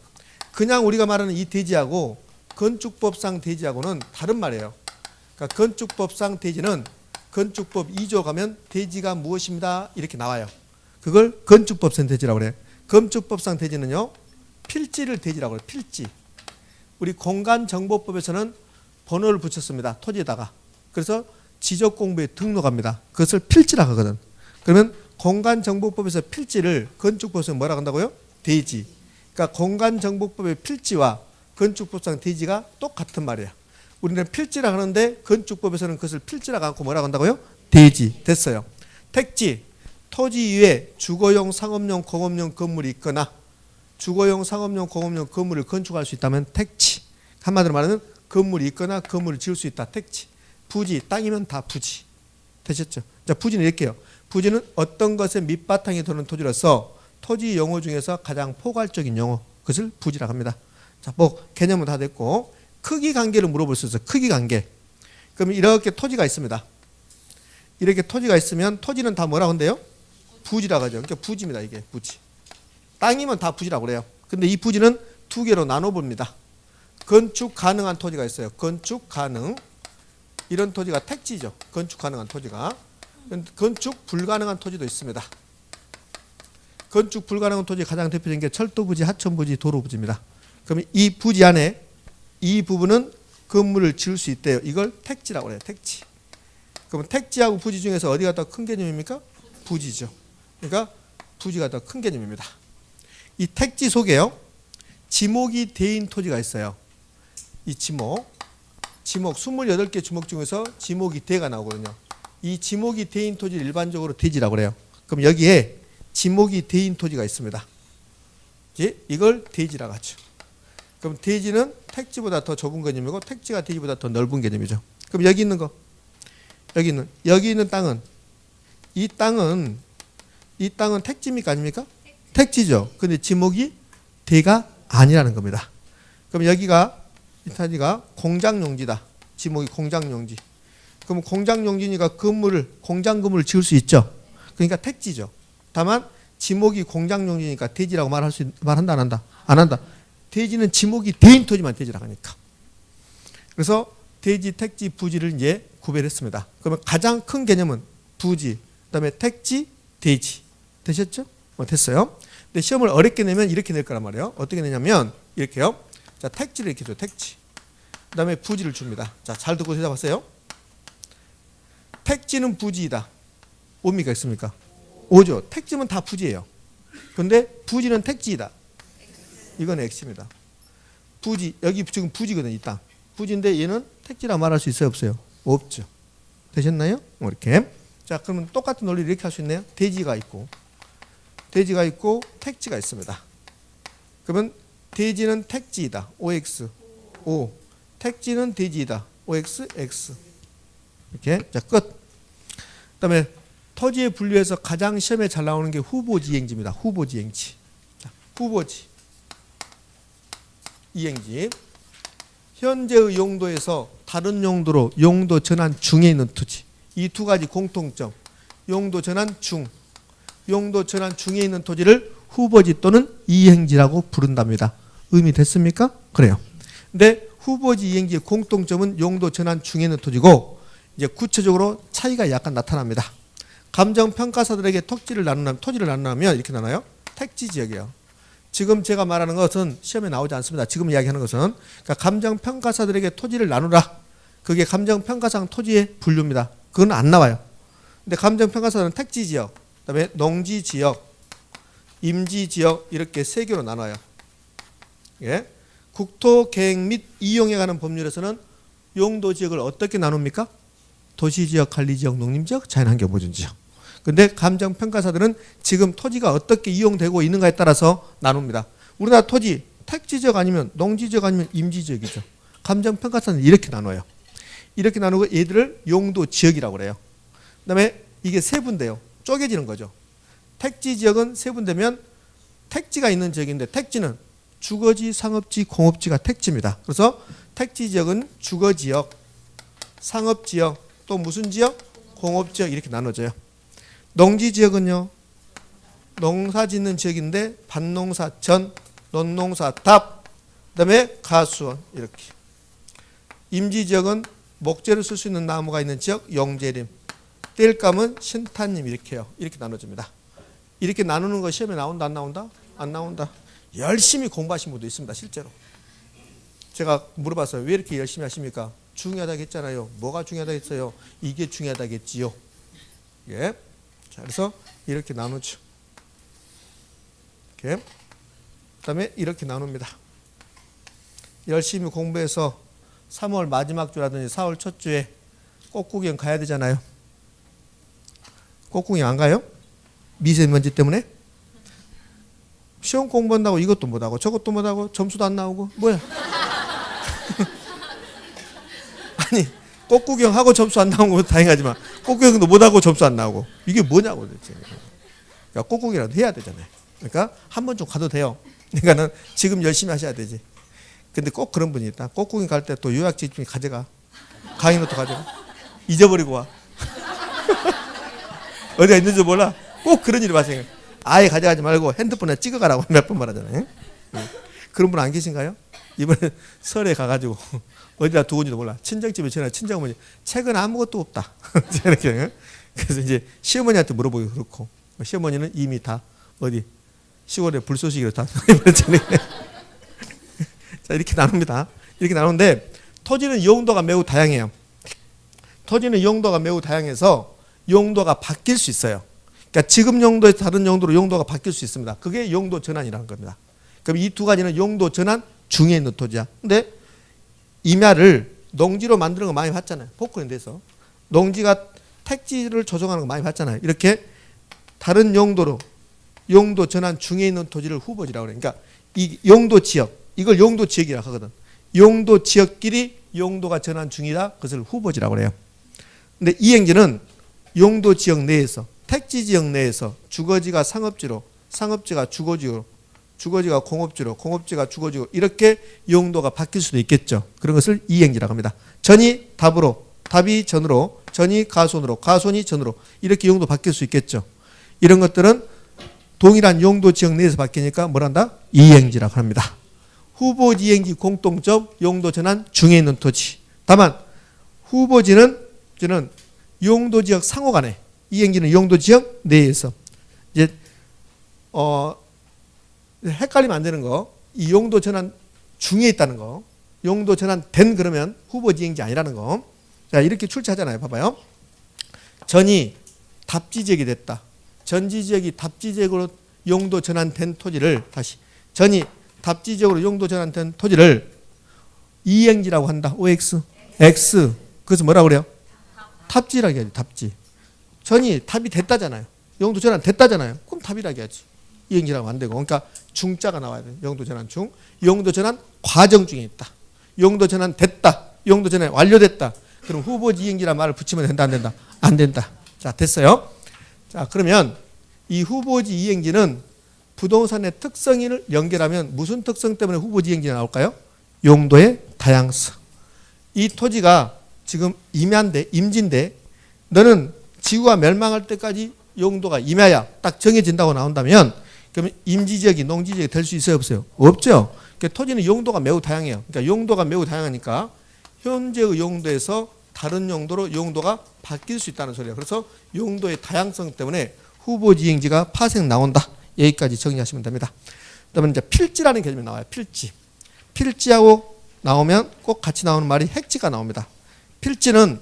A: 그냥 우리가 말하는 이 대지하고 건축법상 대지하고는 다른 말이에요. 그러니까 건축법상 대지는 건축법 2조 가면 대지가 무엇입니다 이렇게 나와요. 그걸 건축법상 대지라고 그래요. 건축법상 대지는요, 필지를 대지라고 해요. 필지. 우리 공간정보법에서는 번호를 붙였습니다. 토지에다가. 그래서 지적공부에 등록합니다. 그것을 필지라고 하거든. 그러면 공간정보법에서 필지를 건축법에서 뭐라고 한다고요? 대지. 그러니까 공간정보법의 필지와 건축법상 대지가 똑같은 말이야. 우리는 필지라고 하는데 건축법에서는 그것을 필지라고 하고 뭐라고 한다고요? 대지. 됐어요. 택지. 토지 위에 주거용, 상업용, 공업용 건물이 있거나 주거용, 상업용, 공업용 건물을 건축할 수 있다면 택지. 한마디로 말하면 건물이 있거나 건물을 지을 수 있다. 택지. 부지. 땅이면 다 부지. 되셨죠? 자, 부지는 이렇게 해요. 부지는 어떤 것의 밑바탕이 도는 토지로서 토지 용어 중에서 가장 포괄적인 용어, 그것을 부지라고 합니다. 자, 뭐 개념은 다 됐고 크기 관계를 물어볼 수 있어요. 크기 관계. 그럼 이렇게 토지가 있습니다. 이렇게 토지가 있으면 토지는 다 뭐라고 한대요? 부지라고 하죠. 그러니까 부지입니다. 이게 부지. 땅이면 다 부지라고 그래요. 근데 이 부지는 두 개로 나눠봅니다. 건축 가능한 토지가 있어요. 건축 가능. 이런 토지가 택지죠. 건축 가능한 토지가. 건축 불가능한 토지도 있습니다. 건축 불가능한 토지 가장 대표적인 게 철도부지, 하천부지, 도로부지입니다. 그럼 이 부지 안에 이 부분은 건물을 지을 수 있대요. 이걸 택지라고 해요. 택지. 그럼 택지하고 부지 중에서 어디가 더 큰 개념입니까? 부지죠. 그러니까 부지가 더 큰 개념입니다. 이 택지 속에요. 지목이 대인 토지가 있어요. 이 지목 28개 지목 중에서 지목이 대가 나오거든요. 이 지목이 대인 토지를 일반적으로 대지라고 그래요. 그럼 여기에 지목이 대인 토지가 있습니다. 이걸 대지라고 하죠. 그럼 대지는 택지보다 더 좁은 개념이고 택지가 대지보다 더 넓은 개념이죠. 그럼 여기 있는 거, 여기 있는 땅은 이 땅은 택지입니까 아닙니까? 택지죠. 근데 지목이 대가 아니라는 겁니다. 그럼 여기가 이 토지가 공장용지다. 지목이 공장용지. 그럼 공장용지니까 공장 건물을 지을 수 있죠. 그러니까 택지죠. 다만 지목이 공장용지니까 대지라고 말한다 안 한다? 안 한다. 대지는 지목이 대인 토지만 대지라고 하니까. 그래서 대지, 택지, 부지를 이제 구별했습니다. 그러면 가장 큰 개념은 부지, 그다음에 택지, 대지. 되셨죠? 됐어요. 근데 시험을 어렵게 내면 이렇게 낼 거란 말이에요. 어떻게 내냐면 이렇게요. 자, 택지를 이렇게 줘. 택지. 그다음에 부지를 줍니다. 자, 잘 듣고 대답하세요. 택지는 부지이다. 뭡니까 있습니까? 오죠. 택지면 다 부지예요. 근데 부지는 택지이다. 이건 X입니다. 부지, 여기 지금 부지거든요. 이 땅. 부지인데 얘는 택지라 말할 수 있어요? 없어요? 없죠. 되셨나요? 이렇게. 자, 그러면 똑같은 논리를 이렇게 할 수 있네요. 대지가 있고 택지가 있습니다. 그러면 대지는 택지이다. OX. O. 택지는 대지이다. OX. X. 이렇게. 자, 끝. 그 다음에 토지에 분류해서 가장 시험에 잘 나오는 게 후보지 이행지입니다. 후보지 이행지. 자, 후보지 이행지. 현재의 용도에서 다른 용도로 용도 전환 중에 있는 토지. 이 두 가지 공통점. 용도 전환 중. 용도 전환 중에 있는 토지를 후보지 또는 이행지라고 부른답니다. 의미 됐습니까? 그래요. 근데 후보지 이행지의 공통점은 용도 전환 중에 있는 토지고 이제 구체적으로 차이가 약간 나타납니다. 감정평가사들에게 토지를 나누면 이렇게 나눠요. 택지 지역이에요. 지금 제가 말하는 것은 시험에 나오지 않습니다. 지금 이야기하는 것은 그러니까 감정평가사들에게 토지를 나누라. 그게 감정평가상 토지의 분류입니다. 그건 안 나와요. 근데 감정평가사들은 택지 지역, 그다음에 농지 지역, 임지 지역 이렇게 세 개로 나눠요. 예. 국토 계획 및 이용에 관한 법률에서는 용도 지역을 어떻게 나눕니까? 도시지역, 관리지역, 농림지역, 자연환경보존지역. 근데 감정평가사들은 지금 토지가 어떻게 이용되고 있는가에 따라서 나눕니다. 우리나라 토지 택지지역 아니면 농지지역 아니면 임지지역이죠. 감정평가사는 이렇게 나눠요. 이렇게 나누고 얘들을 용도지역이라고 그래요. 그 다음에 이게 세분돼요. 쪼개지는 거죠. 택지지역은 세분되면 택지가 있는 지역인데 택지는 주거지, 상업지, 공업지가 택지입니다. 그래서 택지지역은 주거지역, 상업지역, 또 무슨 지역? 공업지역 이렇게 나눠져요. 농지지역은요. 농사짓는 지역인데 밭농사전, 논농사답, 그다음에 가수원 이렇게. 임지지역은 목재를 쓸 수 있는 나무가 있는 지역 용재림, 땔감은 신탄림 이렇게요. 이렇게 나눠집니다. 이렇게 나누는 거 시험에 나온다 안 나온다? 안 나온다. 열심히 공부하신 분도 있습니다. 실제로. 제가 물어봤어요. 왜 이렇게 열심히 하십니까? 중요하다고 했잖아요. 뭐가 중요하다고 했어요? 이게 중요하다고 했지요. 예. 자, 그래서 이렇게 나누죠. 이렇게. 그다음에 이렇게 나눕니다. 열심히 공부해서 3월 마지막 주라든지 4월 첫 주에 꽃구경 가야 되잖아요. 꽃구경 안 가요? 미세먼지 때문에? 시험 공부한다고 이것도 못하고 저것도 못하고 점수도 안 나오고 뭐야? 아니 꽃구경하고 점수 안 나온 거 다행하지만 꽃구경도 못하고 점수 안 나오고 이게 뭐냐고 도대체. 그러니까 꽃구경이라도 해야 되잖아요. 그러니까 한 번 좀 가도 돼요. 그러니까는 지금 열심히 하셔야 되지. 근데 꼭 그런 분이 있다. 꽃구경 갈 때 또 요약지 좀 가져가. 강의노트 가져가. 잊어버리고 와. 어디가 있는지 몰라. 꼭 그런 일이 발생해. 아예 가져가지 말고 핸드폰에 찍어가라고 몇 번 말하잖아요. 그런 분 안 계신가요? 이번에 설에 가가지고 어디다 두고인지도 몰라. 친정집에 전화 친정어머니 책은 아무것도 없다. 이렇게. 그래서 이제 시어머니한테 물어보기 그렇고 시어머니는 이미 다 어디 시골에 불쏘시기로 다 해버렸잖아요. 자, 이렇게 나눕니다. 이렇게 나누는데 토지는 용도가 매우 다양해요. 토지는 용도가 매우 다양해서 용도가 바뀔 수 있어요. 그러니까 지금 용도에서 다른 용도로 용도가 바뀔 수 있습니다. 그게 용도 전환이라는 겁니다. 그럼 이 두 가지는 용도 전환 중에 있는 토지야. 근데 임야를 농지로 만드는 거 많이 봤잖아요. 포크랜 돼서. 농지가 택지를 조정하는 거 많이 봤잖아요. 이렇게 다른 용도로 용도 전환 중에 있는 토지를 후보지라고 그래요. 그러니까 이 용도 지역, 이걸 용도 지역이라고 하거든. 용도 지역끼리 용도가 전환 중이다. 그것을 후보지라고 그래요. 근데 이행지는 용도 지역 내에서 택지 지역 내에서 주거지가 상업지로, 상업지가 주거지로, 주거지가 공업지로, 공업지가 주거지로 이렇게 용도가 바뀔 수도 있겠죠. 그런 것을 이행지라고 합니다. 전이 답으로, 답이 전으로, 전이 가손으로, 가손이 전으로 이렇게 용도 바뀔 수 있겠죠. 이런 것들은 동일한 용도 지역 내에서 바뀌니까 뭐란다? 이행지라고 합니다. 후보지 이행지 공통점 용도 전환 중에 있는 토지. 다만 후보지는 용도 지역 상호 간에, 이행지는 용도 지역 내에서. 이제 헷갈리면 안 되는 거, 이 용도 전환 중에 있다는 거, 용도 전환 된 그러면 후보지 이행지 아니라는 거. 자, 이렇게 출제하잖아요. 봐봐요. 전이 답지지역이 됐다. 전지지역이 답지지역으로 용도 전환된 토지를 다시 전이 답지지역으로 용도 전환된 토지를 이행지라고 한다. OX, X. 그래서 뭐라고 그래요? 답지라고 해야지. 답지. 전이 답이 됐다잖아요. 용도 전환 됐다잖아요. 그럼 답이라고 해야지. 이행지라고 안 되고. 그러니까 중자가 나와야 돼요. 용도 전환 중. 용도 전환 과정 중에 있다. 용도 전환 됐다. 용도 전환 완료됐다. 그럼 후보지 이행지라는 말을 붙이면 된다 안 된다? 안 된다. 자, 됐어요. 자, 그러면 이 후보지 이행지는 부동산의 특성을 연결하면 무슨 특성 때문에 후보지 이행지가 나올까요? 용도의 다양성. 이 토지가 지금 임야인데, 임지인데 너는 지구가 멸망할 때까지 용도가 임야야. 딱 정해진다고 나온다면 그러면 임지지역이 농지지역이 될 수 있어요? 없어요? 없죠. 그러니까 토지는 용도가 매우 다양해요. 그러니까 용도가 매우 다양하니까 현재의 용도에서 다른 용도로 용도가 바뀔 수 있다는 소리예요. 그래서 용도의 다양성 때문에 후보지 이행지가 파생 나온다. 여기까지 정리하시면 됩니다. 그다음에 이제 필지라는 개념이 나와요. 필지. 필지하고 나오면 꼭 같이 나오는 말이 핵지가 나옵니다. 필지는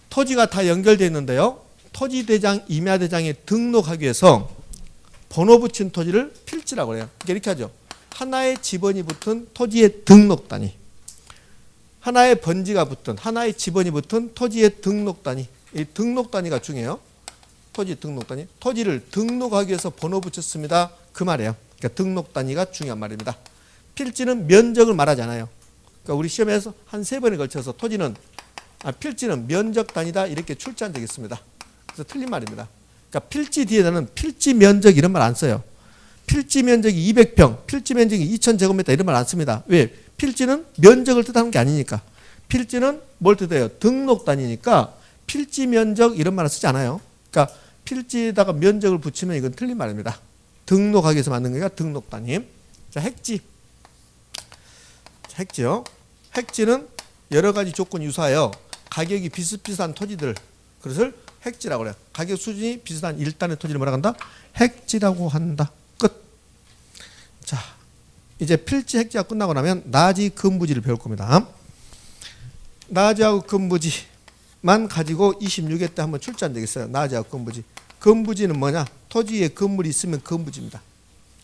A: 토지가 다 연결되어 있는데요. 토지대장, 임야대장에 등록하기 위해서 번호 붙인 토지를 필지라고 해요. 이렇게 하죠. 하나의 지번이 붙은 토지의 등록 단위. 하나의 번지가 붙은, 하나의 지번이 붙은 토지의 등록 단위. 이 등록 단위가 중요해요. 토지 등록 단위. 토지를 등록하기 위해서 번호 붙였습니다. 그 말이에요. 그러니까 등록 단위가 중요한 말입니다. 필지는 면적을 말하지 않아요. 그러니까 우리 시험에서 한 3번에 걸쳐서 토지는 필지는 면적 단위다 이렇게 출제한 적이 있습니다. 그래서 틀린 말입니다. 그러니까 필지 뒤에는 필지 면적 이런 말 안 써요. 필지 면적이 200평, 필지 면적이 2000제곱미터 이런 말 안 씁니다. 왜? 필지는 면적을 뜻하는 게 아니니까. 필지는 뭘 뜻해요? 등록 단위니까 필지 면적 이런 말을 쓰지 않아요. 그러니까 필지에다가 면적을 붙이면 이건 틀린 말입니다. 등록하기 위해서 만든 거니까 등록 단위. 자, 핵지. 핵지요. 핵지는 여러 가지 조건이 유사해요. 가격이 비슷비슷한 토지들. 그것을 핵지라고 그래요. 가격 수준이 비슷한 일단의 토지를 뭐라고 한다? 핵지라고 한다. 끝. 자, 이제 필지 핵지가 끝나고 나면 나지 근부지를 배울 겁니다. 나지하고 근부지만 가지고 26회 때 한번 출제한 적이 있어요. 나지하고 근부지. 근부지는 뭐냐? 토지에 건물이 있으면 근부지입니다.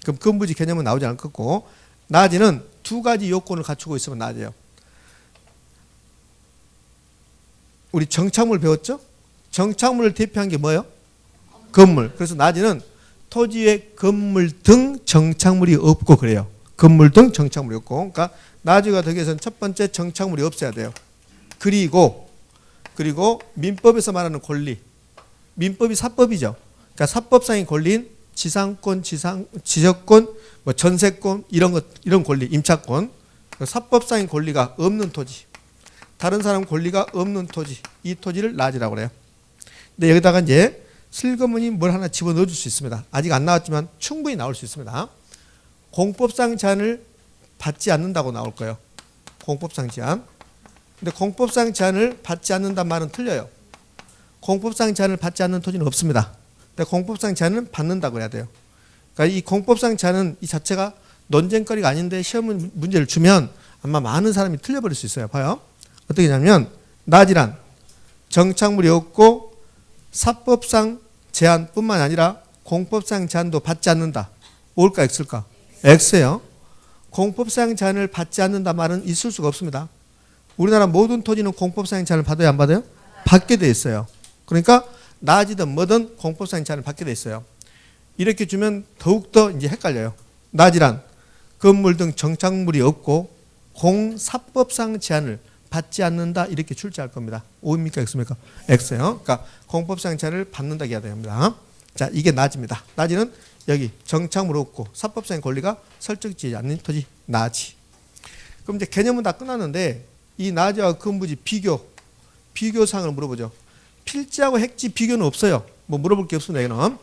A: 그럼 근부지 개념은 나오지 않겠고 나지는 두 가지 요건을 갖추고 있으면 나지예요. 우리 정착물 배웠죠? 정착물을 대표한 게 뭐예요? 건물. 그래서 나지는 토지에 건물 등 정착물이 없고 그래요. 건물 등 정착물이 없고. 그러니까 나지가 되기 위해서는 첫 번째 정착물이 없어야 돼요. 그리고 민법에서 말하는 권리. 민법이 사법이죠. 그러니까 사법상의 권리인 지상권, 지적권, 뭐 전세권 이런 권리, 임차권. 사법상의 권리가 없는 토지. 다른 사람 권리가 없는 토지. 이 토지를 나지라고 그래요. 근데 여기다가 이제 슬그머니 뭘 하나 집어넣어 줄 수 있습니다. 아직 안 나왔지만 충분히 나올 수 있습니다. 공법상 제한을 받지 않는다고 나올 거예요. 공법상 제한. 근데 공법상 제한을 받지 않는다는 말은 틀려요. 공법상 제한을 받지 않는 토지는 없습니다. 근데 공법상 제한은 받는다고 해야 돼요. 그러니까 이 공법상 제한은 이 자체가 논쟁거리가 아닌데 시험 문제를 주면 아마 많은 사람이 틀려버릴 수 있어요. 봐요. 어떻게 하냐면 나지란 정착물이 없고 사법상 제한뿐만 아니라 공법상 제한도 받지 않는다. O일까 X일까? X예요. 공법상 제한을 받지 않는다 말은 있을 수가 없습니다. 우리나라 모든 토지는 공법상 제한을 받아요, 안 받아요? 받게 돼 있어요. 그러니까 나지든 뭐든 공법상 제한을 받게 돼 있어요. 이렇게 주면 더욱더 이제 헷갈려요. 나지란 건물 등 정착물이 없고 공사법상 제한을 받지 않는다 이렇게 출제할 겁니다. O입니까 X입니까? X예요. 그러니까 공법상 제한을 받는다 해야 됩니다. 자, 이게 나지입니다. 나지는 여기 정착물 없고 사법상의 권리가 설정되지 않는 토지 나지. 그럼 이제 개념은 다 끝났는데 이 나지와 근부지 비교사항을 물어보죠. 필지하고 핵지 비교는 없어요. 뭐 물어볼 게 없습니다. 여기는.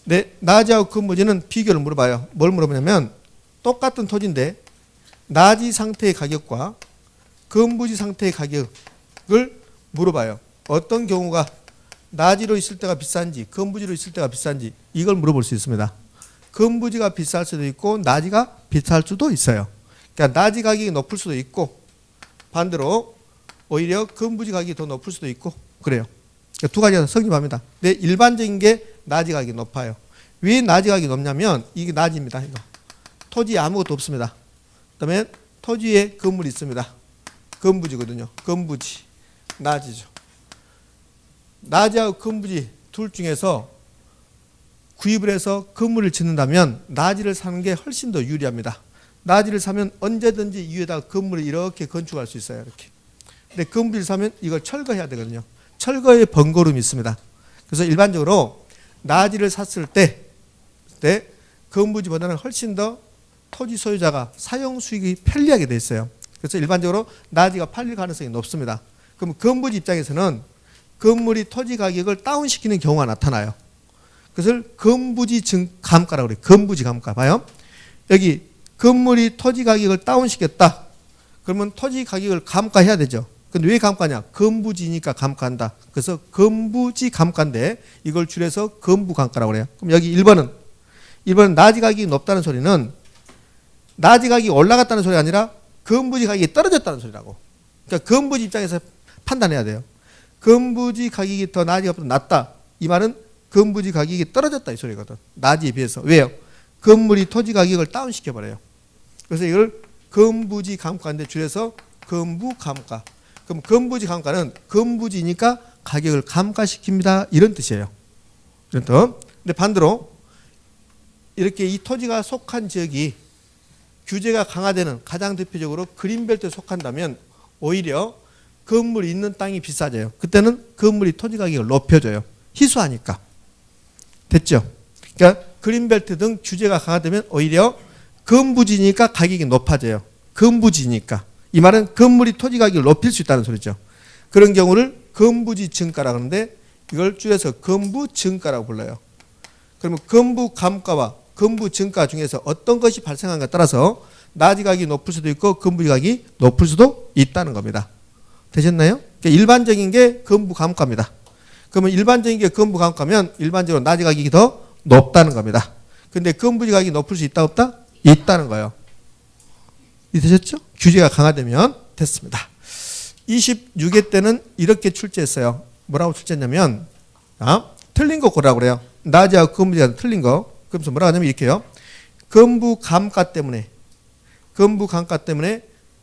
A: 네, 나지하고 근부지는 비교를 물어봐요. 뭘 물어보냐면 똑같은 토지인데 나지 상태의 가격과 근부지 상태의 가격을 물어봐요. 어떤 경우가 나지로 있을 때가 비싼지 근부지로 있을 때가 비싼지 이걸 물어볼 수 있습니다. 근부지가 비쌀 수도 있고 나지가 비쌀 수도 있어요. 그러니까 나지 가격이 높을 수도 있고 반대로 오히려 근부지 가격이 더 높을 수도 있고 그래요. 그러니까 두 가지가 성립합니다. 근데 일반적인 게 나지 가격이 높아요. 왜 나지 가격이 높냐면 이게 나지입니다. 이거. 토지에 아무것도 없습니다. 그다음에 토지에 건물이 있습니다. 건부지거든요. 건부지, 나지죠. 나지하고 건부지 둘 중에서 구입을 해서 건물을 짓는다면 나지를 사는 게 훨씬 더 유리합니다. 나지를 사면 언제든지 위에다가 건물을 이렇게 건축할 수 있어요. 이렇게. 근데 건부지를 사면 이걸 철거해야 되거든요. 철거의 번거로움이 있습니다. 그래서 일반적으로 나지를 샀을 때 건부지보다는 훨씬 더 토지 소유자가 사용 수익이 편리하게 돼 있어요. 그래서 일반적으로 나지가 팔릴 가능성이 높습니다. 그럼 건부지 입장에서는 건물이 토지 가격을 다운시키는 경우가 나타나요. 그것을 건부지 감가라고 그래요. 건부지 감가. 봐요. 여기 건물이 토지 가격을 다운시켰다. 그러면 토지 가격을 감가해야 되죠. 근데 왜 감가냐? 건부지니까 감가한다. 그래서 건부지 감가인데 이걸 줄여서 건부 감가라고 그래요. 그럼 여기 1번은 나지 가격이 높다는 소리는 나지 가격이 올라갔다는 소리가 아니라 건부지 가격이 떨어졌다는 소리라고. 그러니까 건부지 입장에서 판단해야 돼요. 건부지 가격이 더 나지가 낮다. 이 말은 건부지 가격이 떨어졌다 이 소리거든. 나지에 비해서. 왜요? 건물이 토지 가격을 다운시켜버려요. 그래서 이걸 건부지 감가인데 줄여서 건부 감가. 그럼 건부지 감가는 건부지니까 가격을 감가시킵니다. 이런 뜻이에요. 이런 뜻. 근데 반대로 이렇게 이 토지가 속한 지역이 규제가 강화되는 가장 대표적으로 그린벨트에 속한다면 오히려 건물이 있는 땅이 비싸져요. 그때는 건물이 토지 가격을 높여줘요. 희소하니까. 됐죠? 그러니까 그린벨트 등 규제가 강화되면 오히려 건부지니까 가격이 높아져요. 건부지니까. 이 말은 건물이 토지 가격을 높일 수 있다는 소리죠. 그런 경우를 건부지 증가라고 하는데 이걸 줄여서 건부 증가라고 불러요. 그러면 건부 감가와 건부 증가 중에서 어떤 것이 발생한가에 따라서 나지 가격이 높을 수도 있고 건부지 가격이 높을 수도 있다는 겁니다. 되셨나요? 그러니까 일반적인 게 건부 감가입니다. 그러면 일반적인 게 건부 감가면 일반적으로 나지 가격이 더 높다는 겁니다. 근데 건부지 가격이 높을 수 있다 없다? 있다는 거예요. 되셨죠? 규제가 강화되면 됐습니다. 26회 때는 이렇게 출제했어요. 뭐라고 출제했냐면 틀린 거 고르라고 그래요. 나지하고 건부지가 틀린 거. 그러면서 뭐라고 하냐면 이렇게요. 건부 감가 때문에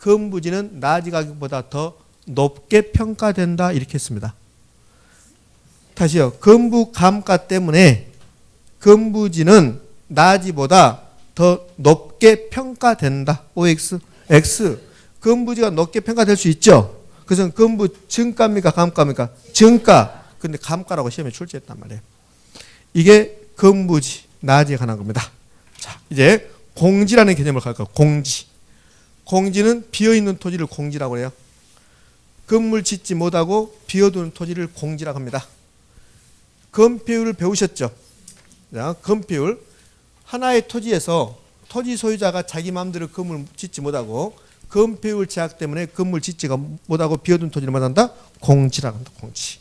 A: 건부지는 나지 가격보다 더 높게 평가된다 이렇게 했습니다. 다시요. 건부 감가 때문에 건부지는 나지보다 더 높게 평가된다. OX, X. 건부지가 높게 평가될 수 있죠. 그래서 건부 증가입니까? 감가입니까? 증가. 근데 감가라고 시험에 출제했단 말이에요. 이게 건부지, 나지에 관한 겁니다. 자, 이제 공지라는 개념을 갈까요? 공지. 공지는 비어있는 토지를 공지라고 해요. 건물 짓지 못하고 비어두는 토지를 공지라고 합니다. 건폐율을 배우셨죠? 자, 건폐율. 하나의 토지에서 토지 소유자가 자기 마음대로 건물 짓지 못하고 건폐율 제약 때문에 건물 짓지 못하고 비어둔 토지를 말한다? 공지라고 한다. 공지.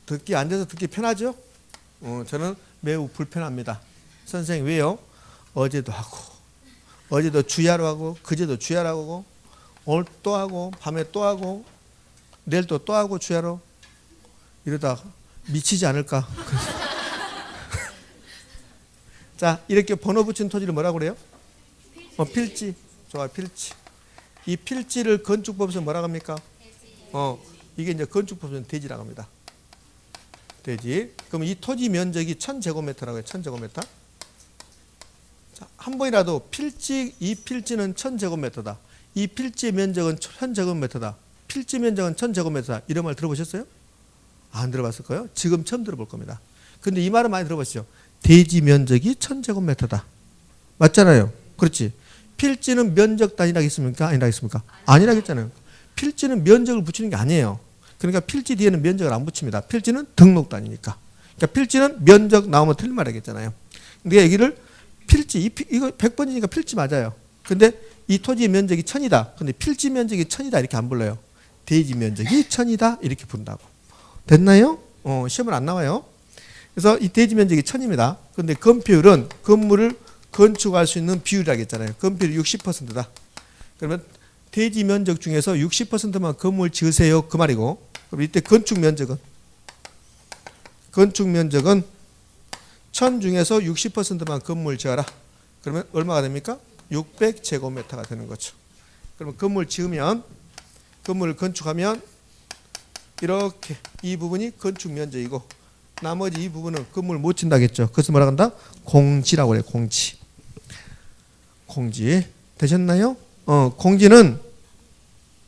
A: 듣기 앉아서 듣기 편하죠? 저는 매우 불편합니다. 선생님 왜요? 어제도 하고 어제도 주야로 하고 그제도 주야로 하고 오늘 또 하고 밤에 또 하고 내일 또 하고 주야로 이러다 미치지 않을까? 자, 이렇게 번호 붙인 토지를 뭐라고 그래요? 필지. 좋아, 필지. 이 필지를 건축법에서 뭐라고 합니까? 이게 이제 건축법에서는 대지라고 합니다. 대지. 그럼 이 토지 면적이 1000제곱미터라고 해요. 1000제곱미터. 자, 한 번이라도 필지, 이 필지는 1000제곱미터다. 이 필지의 면적은 1000제곱미터다. 필지 면적은 1000제곱미터다. 이런 말 들어보셨어요? 안 들어봤을 거예요? 지금 처음 들어볼 겁니다. 근데 이 말은 많이 들어보시죠? 대지 면적이 1000제곱미터다. 맞잖아요. 그렇지. 필지는 면적 단위라고 했습니까? 아니라고 했습니까? 아니라고 했잖아요. 필지는 면적을 붙이는 게 아니에요. 그러니까 필지 뒤에는 면적을 안 붙입니다. 필지는 등록 단위니까. 그러니까 필지는 면적 나오면 틀린 말 하겠잖아요. 근데 얘기를 필지, 이거 100번이니까 필지 맞아요. 근데 이 토지의 면적이 1000이다. 근데 필지 면적이 1000이다. 이렇게 안 불러요. 대지 면적이 1000이다. 이렇게 부른다고. 됐나요? 시험은 안 나와요. 그래서 이 대지 면적이 1000입니다. 근데 건폐율은 건물을 건축할 수 있는 비율이라고 했잖아요. 건폐율이 60%다. 그러면 대지 면적 중에서 60%만 건물 지으세요. 그 말이고. 그럼 이때 건축 면적은 1000 중에서 60%만 건물 지어라. 그러면 얼마가 됩니까? 600제곱미터가 되는 거죠. 그러면 건물 지으면, 건물을 건축하면 이렇게 이 부분이 건축 면적이고 나머지 이 부분은 건물 못 짓는다겠죠. 그래서 뭐라고 한다? 공지라고 그래요. 공지. 공지. 되셨나요? 공지는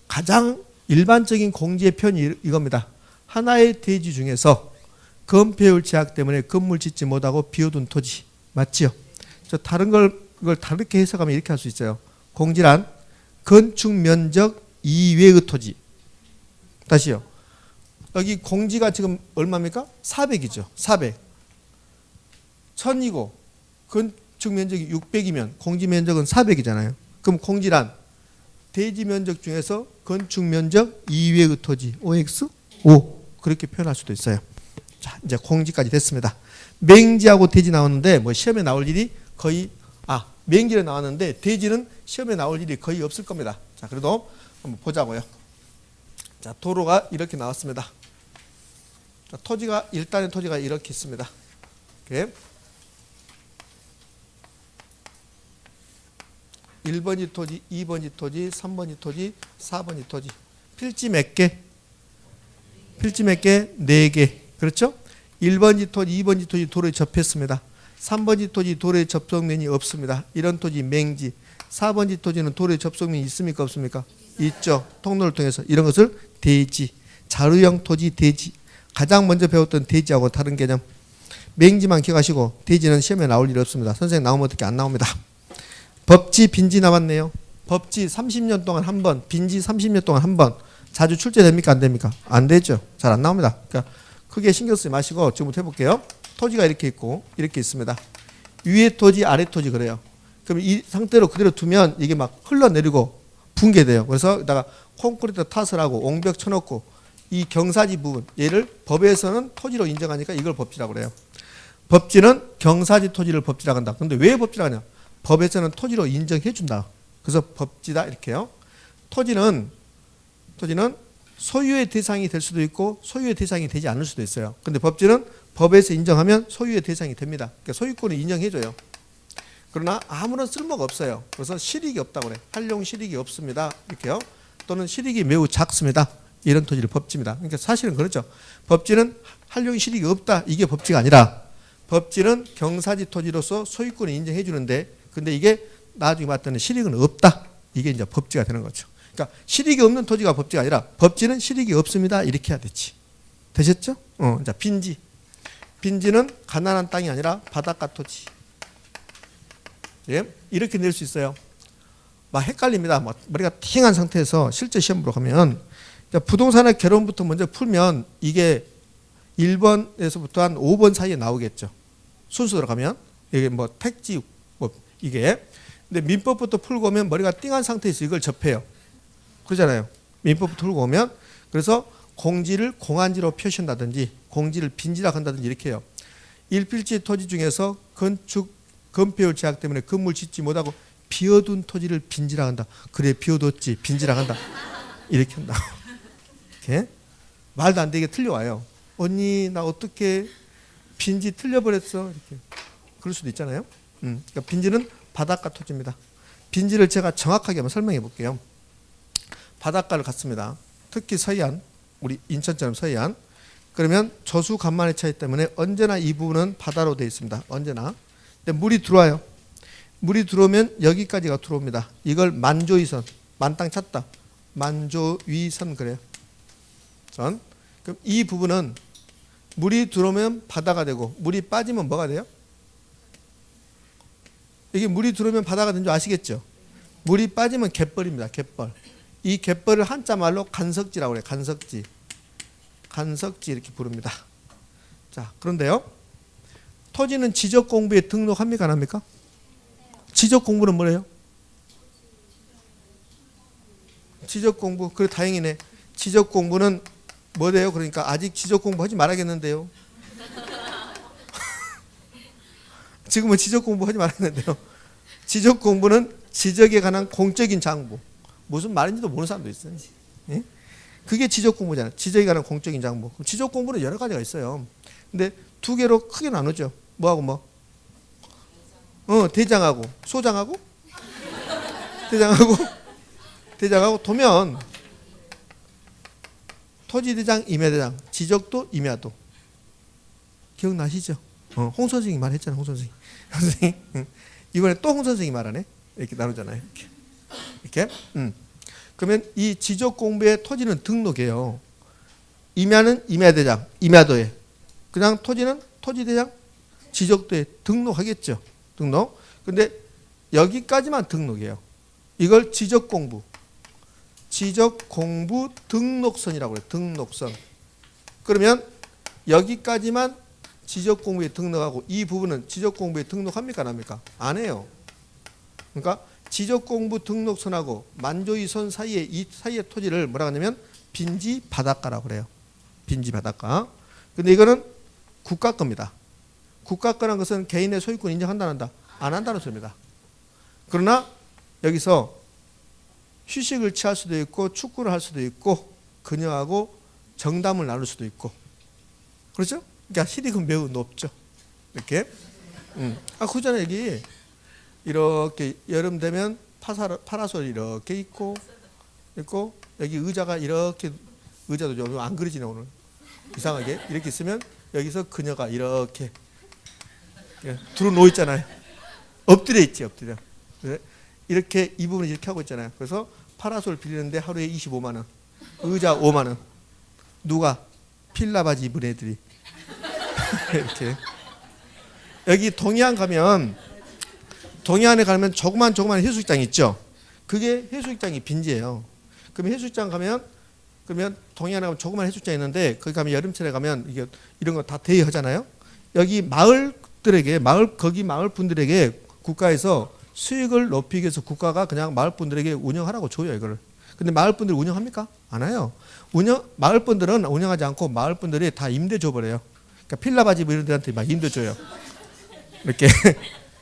A: 가장 일반적인 공지의 표현이 이겁니다. 하나의 대지 중에서 건폐율 제약 때문에 건물 짓지 못하고 비워둔 토지. 맞지요? 다른 그걸 다르게 해석하면 이렇게 할 수 있어요. 공지란 건축 면적 이외의 토지. 다시요. 여기 공지가 지금 얼마입니까? 400이죠. 400. 1000이고 건축 면적이 600이면 공지 면적은 400이잖아요. 그럼 공지란 대지 면적 중에서 건축 면적 이외의 토지. OX? 5. 그렇게 표현할 수도 있어요. 자, 이제 공지까지 됐습니다. 맹지하고 대지 나왔는데 뭐 시험에 나올 일이 거의 맹지는 나왔는데 대지는 시험에 나올 일이 거의 없을 겁니다. 자, 그래도 한번 보자고요. 자, 도로가 이렇게 나왔습니다. 자, 토지가 일단의 토지가 이렇게 있습니다. 이렇게 1번이 토지, 2번이 토지, 3번이 토지, 4번이 토지. 필지 몇 개? 필지 몇 개? 4개. 그렇죠? 1번지 토지, 2번지 토지 도로에 접했습니다. 3번지 토지 도로에 접속면이 없습니다. 이런 토지 맹지. 4번지 토지는 도로에 접속면이 있습니까? 없습니까? 있죠. 통로를 통해서. 이런 것을 대지. 자루형 토지 대지. 가장 먼저 배웠던 대지하고 다른 개념. 맹지만 기억하시고 대지는 시험에 나올 일 없습니다. 선생님 나오면 어떻게 안 나옵니다. 법지, 빈지 남았네요. 법지 30년 동안 한 번, 빈지 30년 동안 한 번. 자주 출제됩니까? 안 됩니까? 안 되죠. 잘 안 나옵니다. 그러니까 크게 신경 쓰지 마시고 지금부터 해볼게요. 토지가 이렇게 있고 이렇게 있습니다. 위에 토지, 아래 토지 그래요. 그럼 이 상태로 그대로 두면 이게 막 흘러내리고 붕괴돼요. 그래서 여기다가 콘크리트 탓을 하고 옹벽 쳐놓고 이 경사지 부분, 얘를 법에서는 토지로 인정하니까 이걸 법지라고 그래요. 법지는 경사지 토지를 법지라고 한다. 근데 왜 법지라고 하냐? 법에서는 토지로 인정해 준다. 그래서 법지다 이렇게요. 토지는 소유의 대상이 될 수도 있고 소유의 대상이 되지 않을 수도 있어요. 근데 법지는 법에서 인정하면 소유의 대상이 됩니다. 그러니까 소유권을 인정해줘요. 그러나 아무런 쓸모가 없어요. 그래서 실익이 없다고 그래. 활용 실익이 없습니다. 이렇게요. 또는 실익이 매우 작습니다. 이런 토지를 법지입니다. 그러니까 사실은 그렇죠. 법지는 활용 실익이 없다. 이게 법지가 아니라 법지는 경사지 토지로서 소유권을 인정해 주는데 근데 이게 나중에 봤더니 실익은 없다. 이게 이제 법지가 되는 거죠. 그러니까 실익이 없는 토지가 법지가 아니라 법지는 실익이 없습니다. 이렇게 해야 되지. 되셨죠? 자, 빈지. 빈지는 가난한 땅이 아니라 바닷가 토지. 예? 이렇게 낼 수 있어요. 막 헷갈립니다. 머리가 팅한 상태에서 실제 시험 보러 가면 부동산의 개론부터 먼저 풀면 이게 1번에서부터 한 5번 사이에 나오겠죠. 순서대로 가면 이게 뭐 택지 뭐 이게 근데 민법부터 풀고 오면 머리가 띵한 상태에서 이걸 접해요. 그러잖아요. 민법부터 풀고 오면 그래서 공지를 공한지로 표시한다든지 공지를 빈지라 한다든지 이렇게 해요. 일필지 토지 중에서 건축 건폐율 제약 때문에 건물 짓지 못하고 비어둔 토지를 빈지라 한다. 그래 비어뒀지 빈지라 한다. 이렇게 한다고. 이렇게 말도 안 되게 틀려와요. 언니 나 어떻게 빈지 틀려버렸어. 이렇게 그럴 수도 있잖아요. 그러니까 빈지는 바닷가 토지입니다. 빈지를 제가 정확하게 한번 설명해 볼게요. 바닷가를 갔습니다. 특히 서해안, 우리 인천처럼 서해안. 그러면 저수 간만의 차이 때문에 언제나 이 부분은 바다로 되어 있습니다. 언제나. 근데 물이 들어와요. 물이 들어오면 여기까지가 들어옵니다. 이걸 만조위선, 만땅 찼다. 만조위선 그래요. 전. 그럼 이 부분은 물이 들어오면 바다가 되고 물이 빠지면 뭐가 돼요? 이게 물이 들어오면 바다가 된 줄 아시겠죠? 물이 빠지면 갯벌입니다. 갯벌. 이 갯벌을 한자 말로 간석지라고 그래요. 간석지. 간석지 이렇게 부릅니다. 자, 그런데요. 토지는 지적 공부에 등록합니까? 안 합니까? 지적 공부는 뭐래요? 지적 공부. 그래 다행이네. 지적 공부는 뭐래요? 그러니까 아직 지적 공부하지 말아야겠는데요. 지금은 지적 공부하지 말아야겠는데요. 지적 공부는 지적에 관한 공적인 장부. 무슨 말인지도 모르는 사람도 있어요. 예? 그게 지적 공부잖아요. 지적에 관한 공적인 장부. 지적 공부는 여러 가지가 있어요. 근데 두 개로 크게 나누죠. 뭐하고 뭐? 대장하고 소장하고 대장하고 도면 토지대장, 임야대장, 지적도, 임야도. 기억나시죠? 홍 선생님이 말했잖아요. 홍 선생님. 이번에 또 홍 선생님이 말하네. 이렇게 나누잖아요. 이렇게. 그러면 이 지적 공부의 토지는 등록이에요. 임야는 임야대장, 임야도에. 그냥 토지는 토지대장, 지적도에 등록하겠죠. 등록. 근데 여기까지만 등록이에요. 이걸 지적 공부 등록선이라고 해요. 등록선. 그러면 여기까지만 지적 공부에 등록하고 이 부분은 지적 공부에 등록합니까? 안 합니까? 안 해요. 그러니까 지적 공부 등록선하고 만조위선 사이에 이 사이의 토지를 뭐라고 하냐면 빈지 바닷가라고 그래요. 빈지 바닷가. 근데 이거는 국가 겁니다. 국가 거란 것은 개인의 소유권 인정한다 안 한다? 안 한다는 소리입니다. 그러나 여기서 휴식을 취할 수도 있고 축구를 할 수도 있고 그녀하고 정담을 나눌 수도 있고 그렇죠? 그러니까 실익은 매우 높죠. 이렇게. 그잖아요. 여기 이렇게 여름 되면 파라솔 이렇게 있고 여기 의자가 이렇게 의자도 좀 안 그려지네 오늘 이상하게 이렇게 있으면 여기서 그녀가 이렇게 들어놓여 있잖아요. 엎드려 있지 엎드려. 이렇게 이 부분을 이렇게 하고 있잖아요. 그래서 파라솔 빌리는데 하루에 25만 원, 의자 5만 원. 누가? 필라 바지 입은 애들이 이렇게. 여기 동해안에 가면 조그만 해수욕장이 있죠. 그게 해수욕장이 빈지예요. 그러면 해수욕장 가면 그러면 동해안에 가면 조그만 해수욕장이 있는데 거기 가면 여름철에 가면 이게 이런 거 다 대여하잖아요. 여기 거기 마을 분들에게 국가에서 수익을 높이기 위해서 국가가 그냥 마을 분들에게 운영하라고 줘요 이거를. 근데 마을 분들이 운영합니까? 안 해요. 마을 분들은 운영하지 않고 마을 분들이 다 임대 줘버려요. 그러니까 필라바집 이런 데한테 막 임대 줘요. 이렇게.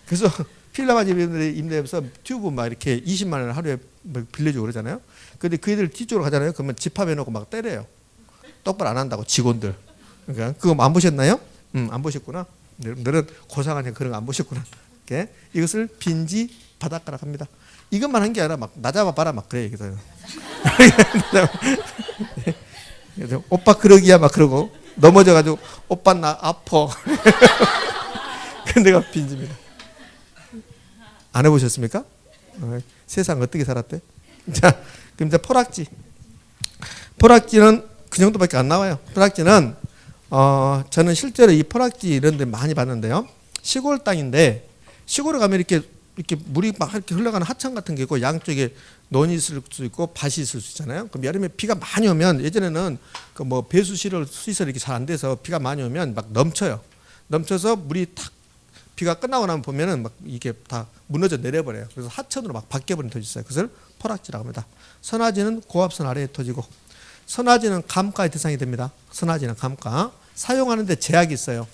A: 그래서 필라바집 이런 데 임대해서 튜브 막 이렇게 20만 원을 하루에 빌려주고 그러잖아요. 근데 그 애들 뒤쪽으로 가잖아요. 그러면 집합해놓고 막 때려요. 똑바로 안 한다고 직원들. 그러니까 그거 안 보셨나요? 안 보셨구나. 여러분들은 고상하니 그런 거 안 보셨구나. 이렇게. 이것을 빈지 바닷가라고 합니다. 이것만 한 게 아니라 막 나 잡아봐라 막 그래. 그래서 오빠 그러기야 막 그러고 넘어져가지고 오빠 나 아파. 근데가 빈지입니다. 안 해보셨습니까? 세상 어떻게 살았대? 자, 그럼 이제 포락지. 포락지는 그 정도밖에 안 나와요. 포락지는 저는 실제로 이 포락지 이런 데 많이 봤는데요. 시골 땅인데 시골에 가면 이렇게 물이 막 이렇게 흘러가는 하천 같은 게 있고 양쪽에 논이 있을 수 있고 밭이 있을 수 있잖아요. 그럼 여름에 비가 많이 오면 예전에는 그 뭐 배수 시설이 이렇게 잘 안 돼서 비가 많이 오면 막 넘쳐요. 넘쳐서 물이 탁 비가 끝나고 나면 보면은 막 이게 다 무너져 내려버려요. 그래서 하천으로 막 바뀌어버리는 토지 있어요. 그것을 포락지라고 합니다. 선화지는 고압선 아래의 토지고 선화지는 감가의 대상이 됩니다. 선화지는 감가. 사용하는데 제약이 있어요.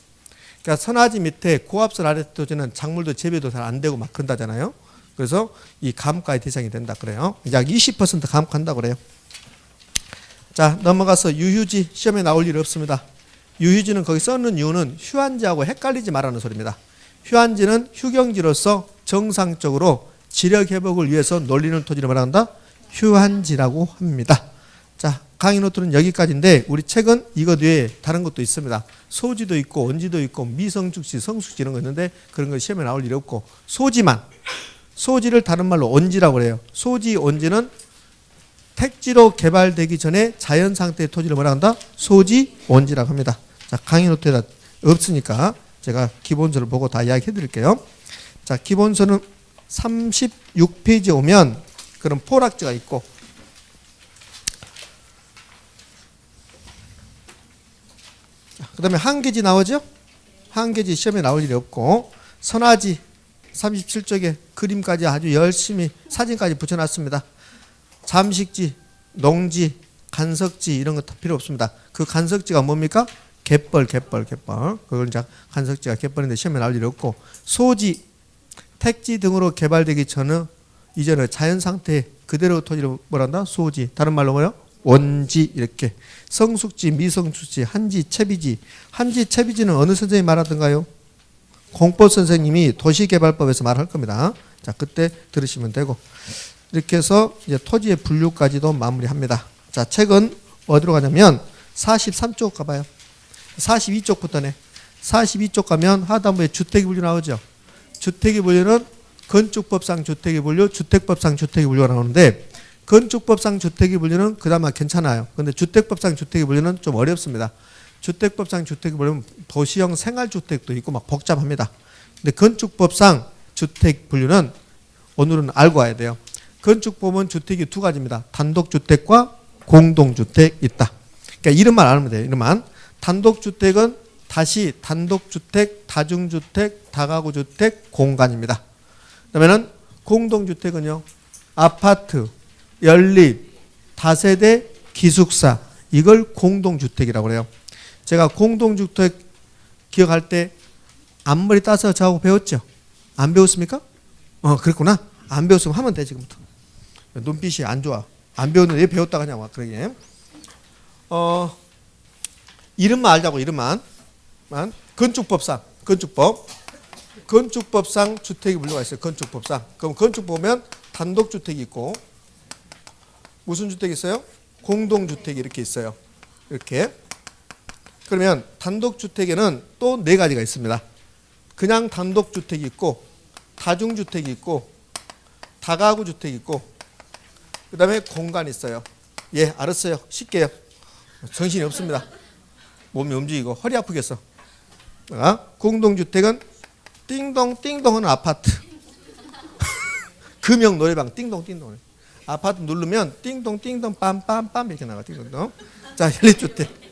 A: 그러니까 선화지 밑에 고압선 아래 토지는 작물도 재배도 잘 안 되고 막 그런다잖아요. 그래서 이 감가의 대상이 된다 그래요. 약 20% 감가한다고 그래요. 자, 넘어가서 유휴지. 시험에 나올 일 없습니다. 유휴지는 거기 써놓은 이유는 휴안지하고 헷갈리지 말라는 소리입니다. 휴안지는 휴경지로서 정상적으로 지력 회복을 위해서 놀리는 토지를 말한다. 휴안지라고 합니다. 자, 강의 노트는 여기까지인데 우리 책은 이것 외에 다른 것도 있습니다. 소지도 있고 원지도 있고 미성숙지, 성숙지 이런 거 있는데 그런 거 시험에 나올 일이 없고 소지만 소지를 다른 말로 원지라고 그래요. 소지, 원지는 택지로 개발되기 전에 자연 상태의 토지를 뭐라 한다? 소지, 원지라고 합니다. 자, 강의 노트에다 없으니까 제가 기본서를 보고 다 이야기해 드릴게요. 자, 기본서는 36페이지에 오면 그런 포락지가 있고 그 다음에 한계지 나오죠? 한계지 시험에 나올 일이 없고 선화지 37쪽에 그림까지 아주 열심히 사진까지 붙여놨습니다. 잠식지, 농지, 간석지 이런 거 다 필요 없습니다. 그 간석지가 뭡니까? 갯벌. 그걸 이제 간석지가 갯벌인데 시험에 나올 일이 없고 소지, 택지 등으로 개발되기 이전에 자연 상태 그대로 토지를 뭐란다? 소지. 다른 말로 뭐요? 원지 이렇게. 성숙지, 미성숙지, 한지, 채비지. 한지, 채비지는 어느 선생님이 말하던가요? 공법 선생님이 도시개발법에서 말할 겁니다. 자, 그때 들으시면 되고 이렇게 해서 이제 토지의 분류까지도 마무리합니다. 자, 책은 어디로 가냐면 43쪽 가봐요. 42쪽부터네. 42쪽 가면 하단부에 주택의 분류 나오죠. 주택의 분류는 건축법상 주택의 분류, 주택법상 주택의 분류가 나오는데 건축법상 주택의 분류는 그나마 괜찮아요. 그런데 주택법상 주택의 분류는 좀 어렵습니다. 주택법상 주택의 분류는 도시형 생활주택도 있고 막 복잡합니다. 근데 건축법상 주택 분류는 오늘은 알고 와야 돼요. 건축법은 주택이 두 가지입니다. 단독주택과 공동주택 있다. 그러니까 이름만 알면 돼요. 이름만. 단독주택은 다시 단독주택, 다중주택, 다가구주택, 공간입니다. 그러면은 공동주택은요. 아파트, 연립, 다세대, 기숙사 이걸 공동주택이라고 그래요. 제가 공동주택 기억할 때 앞머리 따서 저하고 배웠죠? 안 배웠습니까? 그랬구나. 안 배웠으면 하면 돼 지금부터. 눈빛이 안 좋아. 안 배웠는데 왜 배웠다가 그냥 와 그러게. 이름만 알자고 이름만. 건축법상 주택이 분류가 있어요. 건축법상. 그럼 건축 보면 단독주택이 있고 무슨 주택이 있어요? 공동주택이 이렇게 있어요. 이렇게. 그러면 단독주택에는 또 네 가지가 있습니다. 그냥 단독주택이 있고 다중주택이 있고 다가구주택이 있고 그 다음에 공간이 있어요. 예, 알았어요. 쉽게요. 정신이 없습니다. 몸이 움직이고 허리 아프겠어. 공동주택은 띵동 띵동 하는 아파트. 금형 노래방 띵동 띵동. 아파트 누르면 띵동 띵동 빰빰빰 이렇게 나가. 띵동. 자, 연립주택.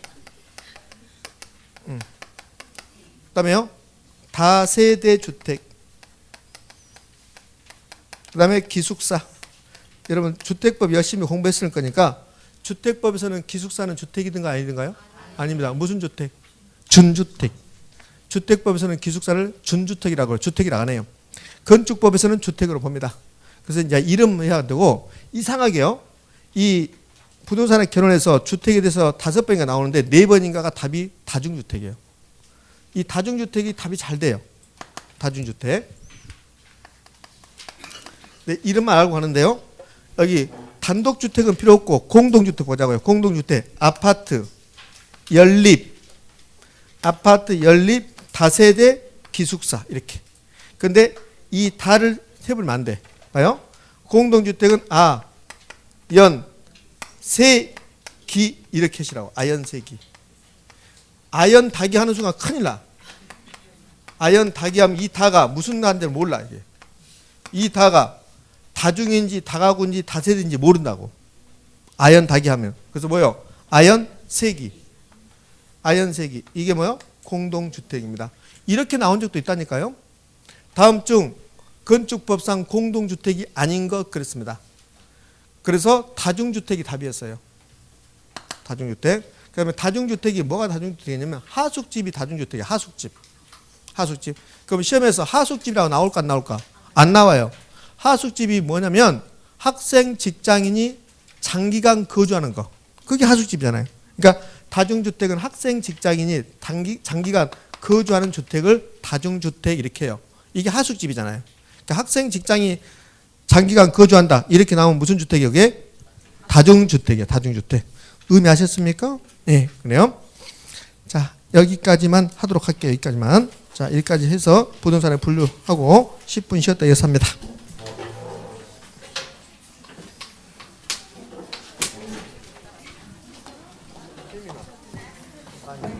A: 그다음에요. 다세대 주택. 그다음에 기숙사. 여러분 주택법 열심히 공부했을 거니까 주택법에서는 기숙사는 주택이든가 아니든가요? 아닙니다. 무슨 주택? 준주택. 주택법에서는 기숙사를 준주택이라고 해요. 주택이라고 안 해요. 건축법에서는 주택으로 봅니다. 그래서 이제 이름 해야 되고 이상하게요. 이 부동산에 결혼해서 주택에 대해서 5번인가 나오는데 4번인가가 답이 다중주택이에요. 이 다중주택이 답이 잘 돼요. 다중주택. 네, 이름만 알고 가는데요. 여기 단독주택은 필요 없고 공동주택 보자고요. 공동주택, 아파트, 연립, 다세대, 기숙사 이렇게. 근데 이 다를 해보면 안 돼. 봐요. 공동주택은 연, 세, 기 이렇게 하시라고. 아연, 세, 기. 아연, 다기 하는 순간 큰일 나. 아연, 다기 하면 이 다가 무슨 나인지 몰라. 이게. 이 다가 다중인지 다가구인지 다세대인지 모른다고. 아연, 다기 하면. 그래서 뭐요? 아연, 세기. 아연, 세기. 이게 뭐요? 공동주택입니다. 이렇게 나온 적도 있다니까요. 다음 중 건축법상 공동주택이 아닌 것 그랬습니다. 그래서 다중주택이 답이었어요. 다중주택. 그다음에 다중주택이 뭐가 다중주택이냐면 하숙집이 다중주택이에요. 하숙집. 하숙집. 그럼 시험에서 하숙집이라고 나올까 안 나올까? 안 나와요. 하숙집이 뭐냐면 학생, 직장인이 장기간 거주하는 거. 그게 하숙집이잖아요. 그러니까 다중주택은 학생, 직장인이 장기간 거주하는 주택을 다중주택 이렇게 해요. 이게 하숙집이잖아요. 그러니까 학생, 직장이 장기간 거주한다. 이렇게 나오면 무슨 주택이에요? 이게 다중주택이에요. 다중주택. 의미하셨습니까? 네, 그래요. 자, 여기까지만 하도록 할게요. 여기까지만. 자, 여기까지 해서 부동산에 분류하고 10분 쉬었다 이어서 합니다. 아니,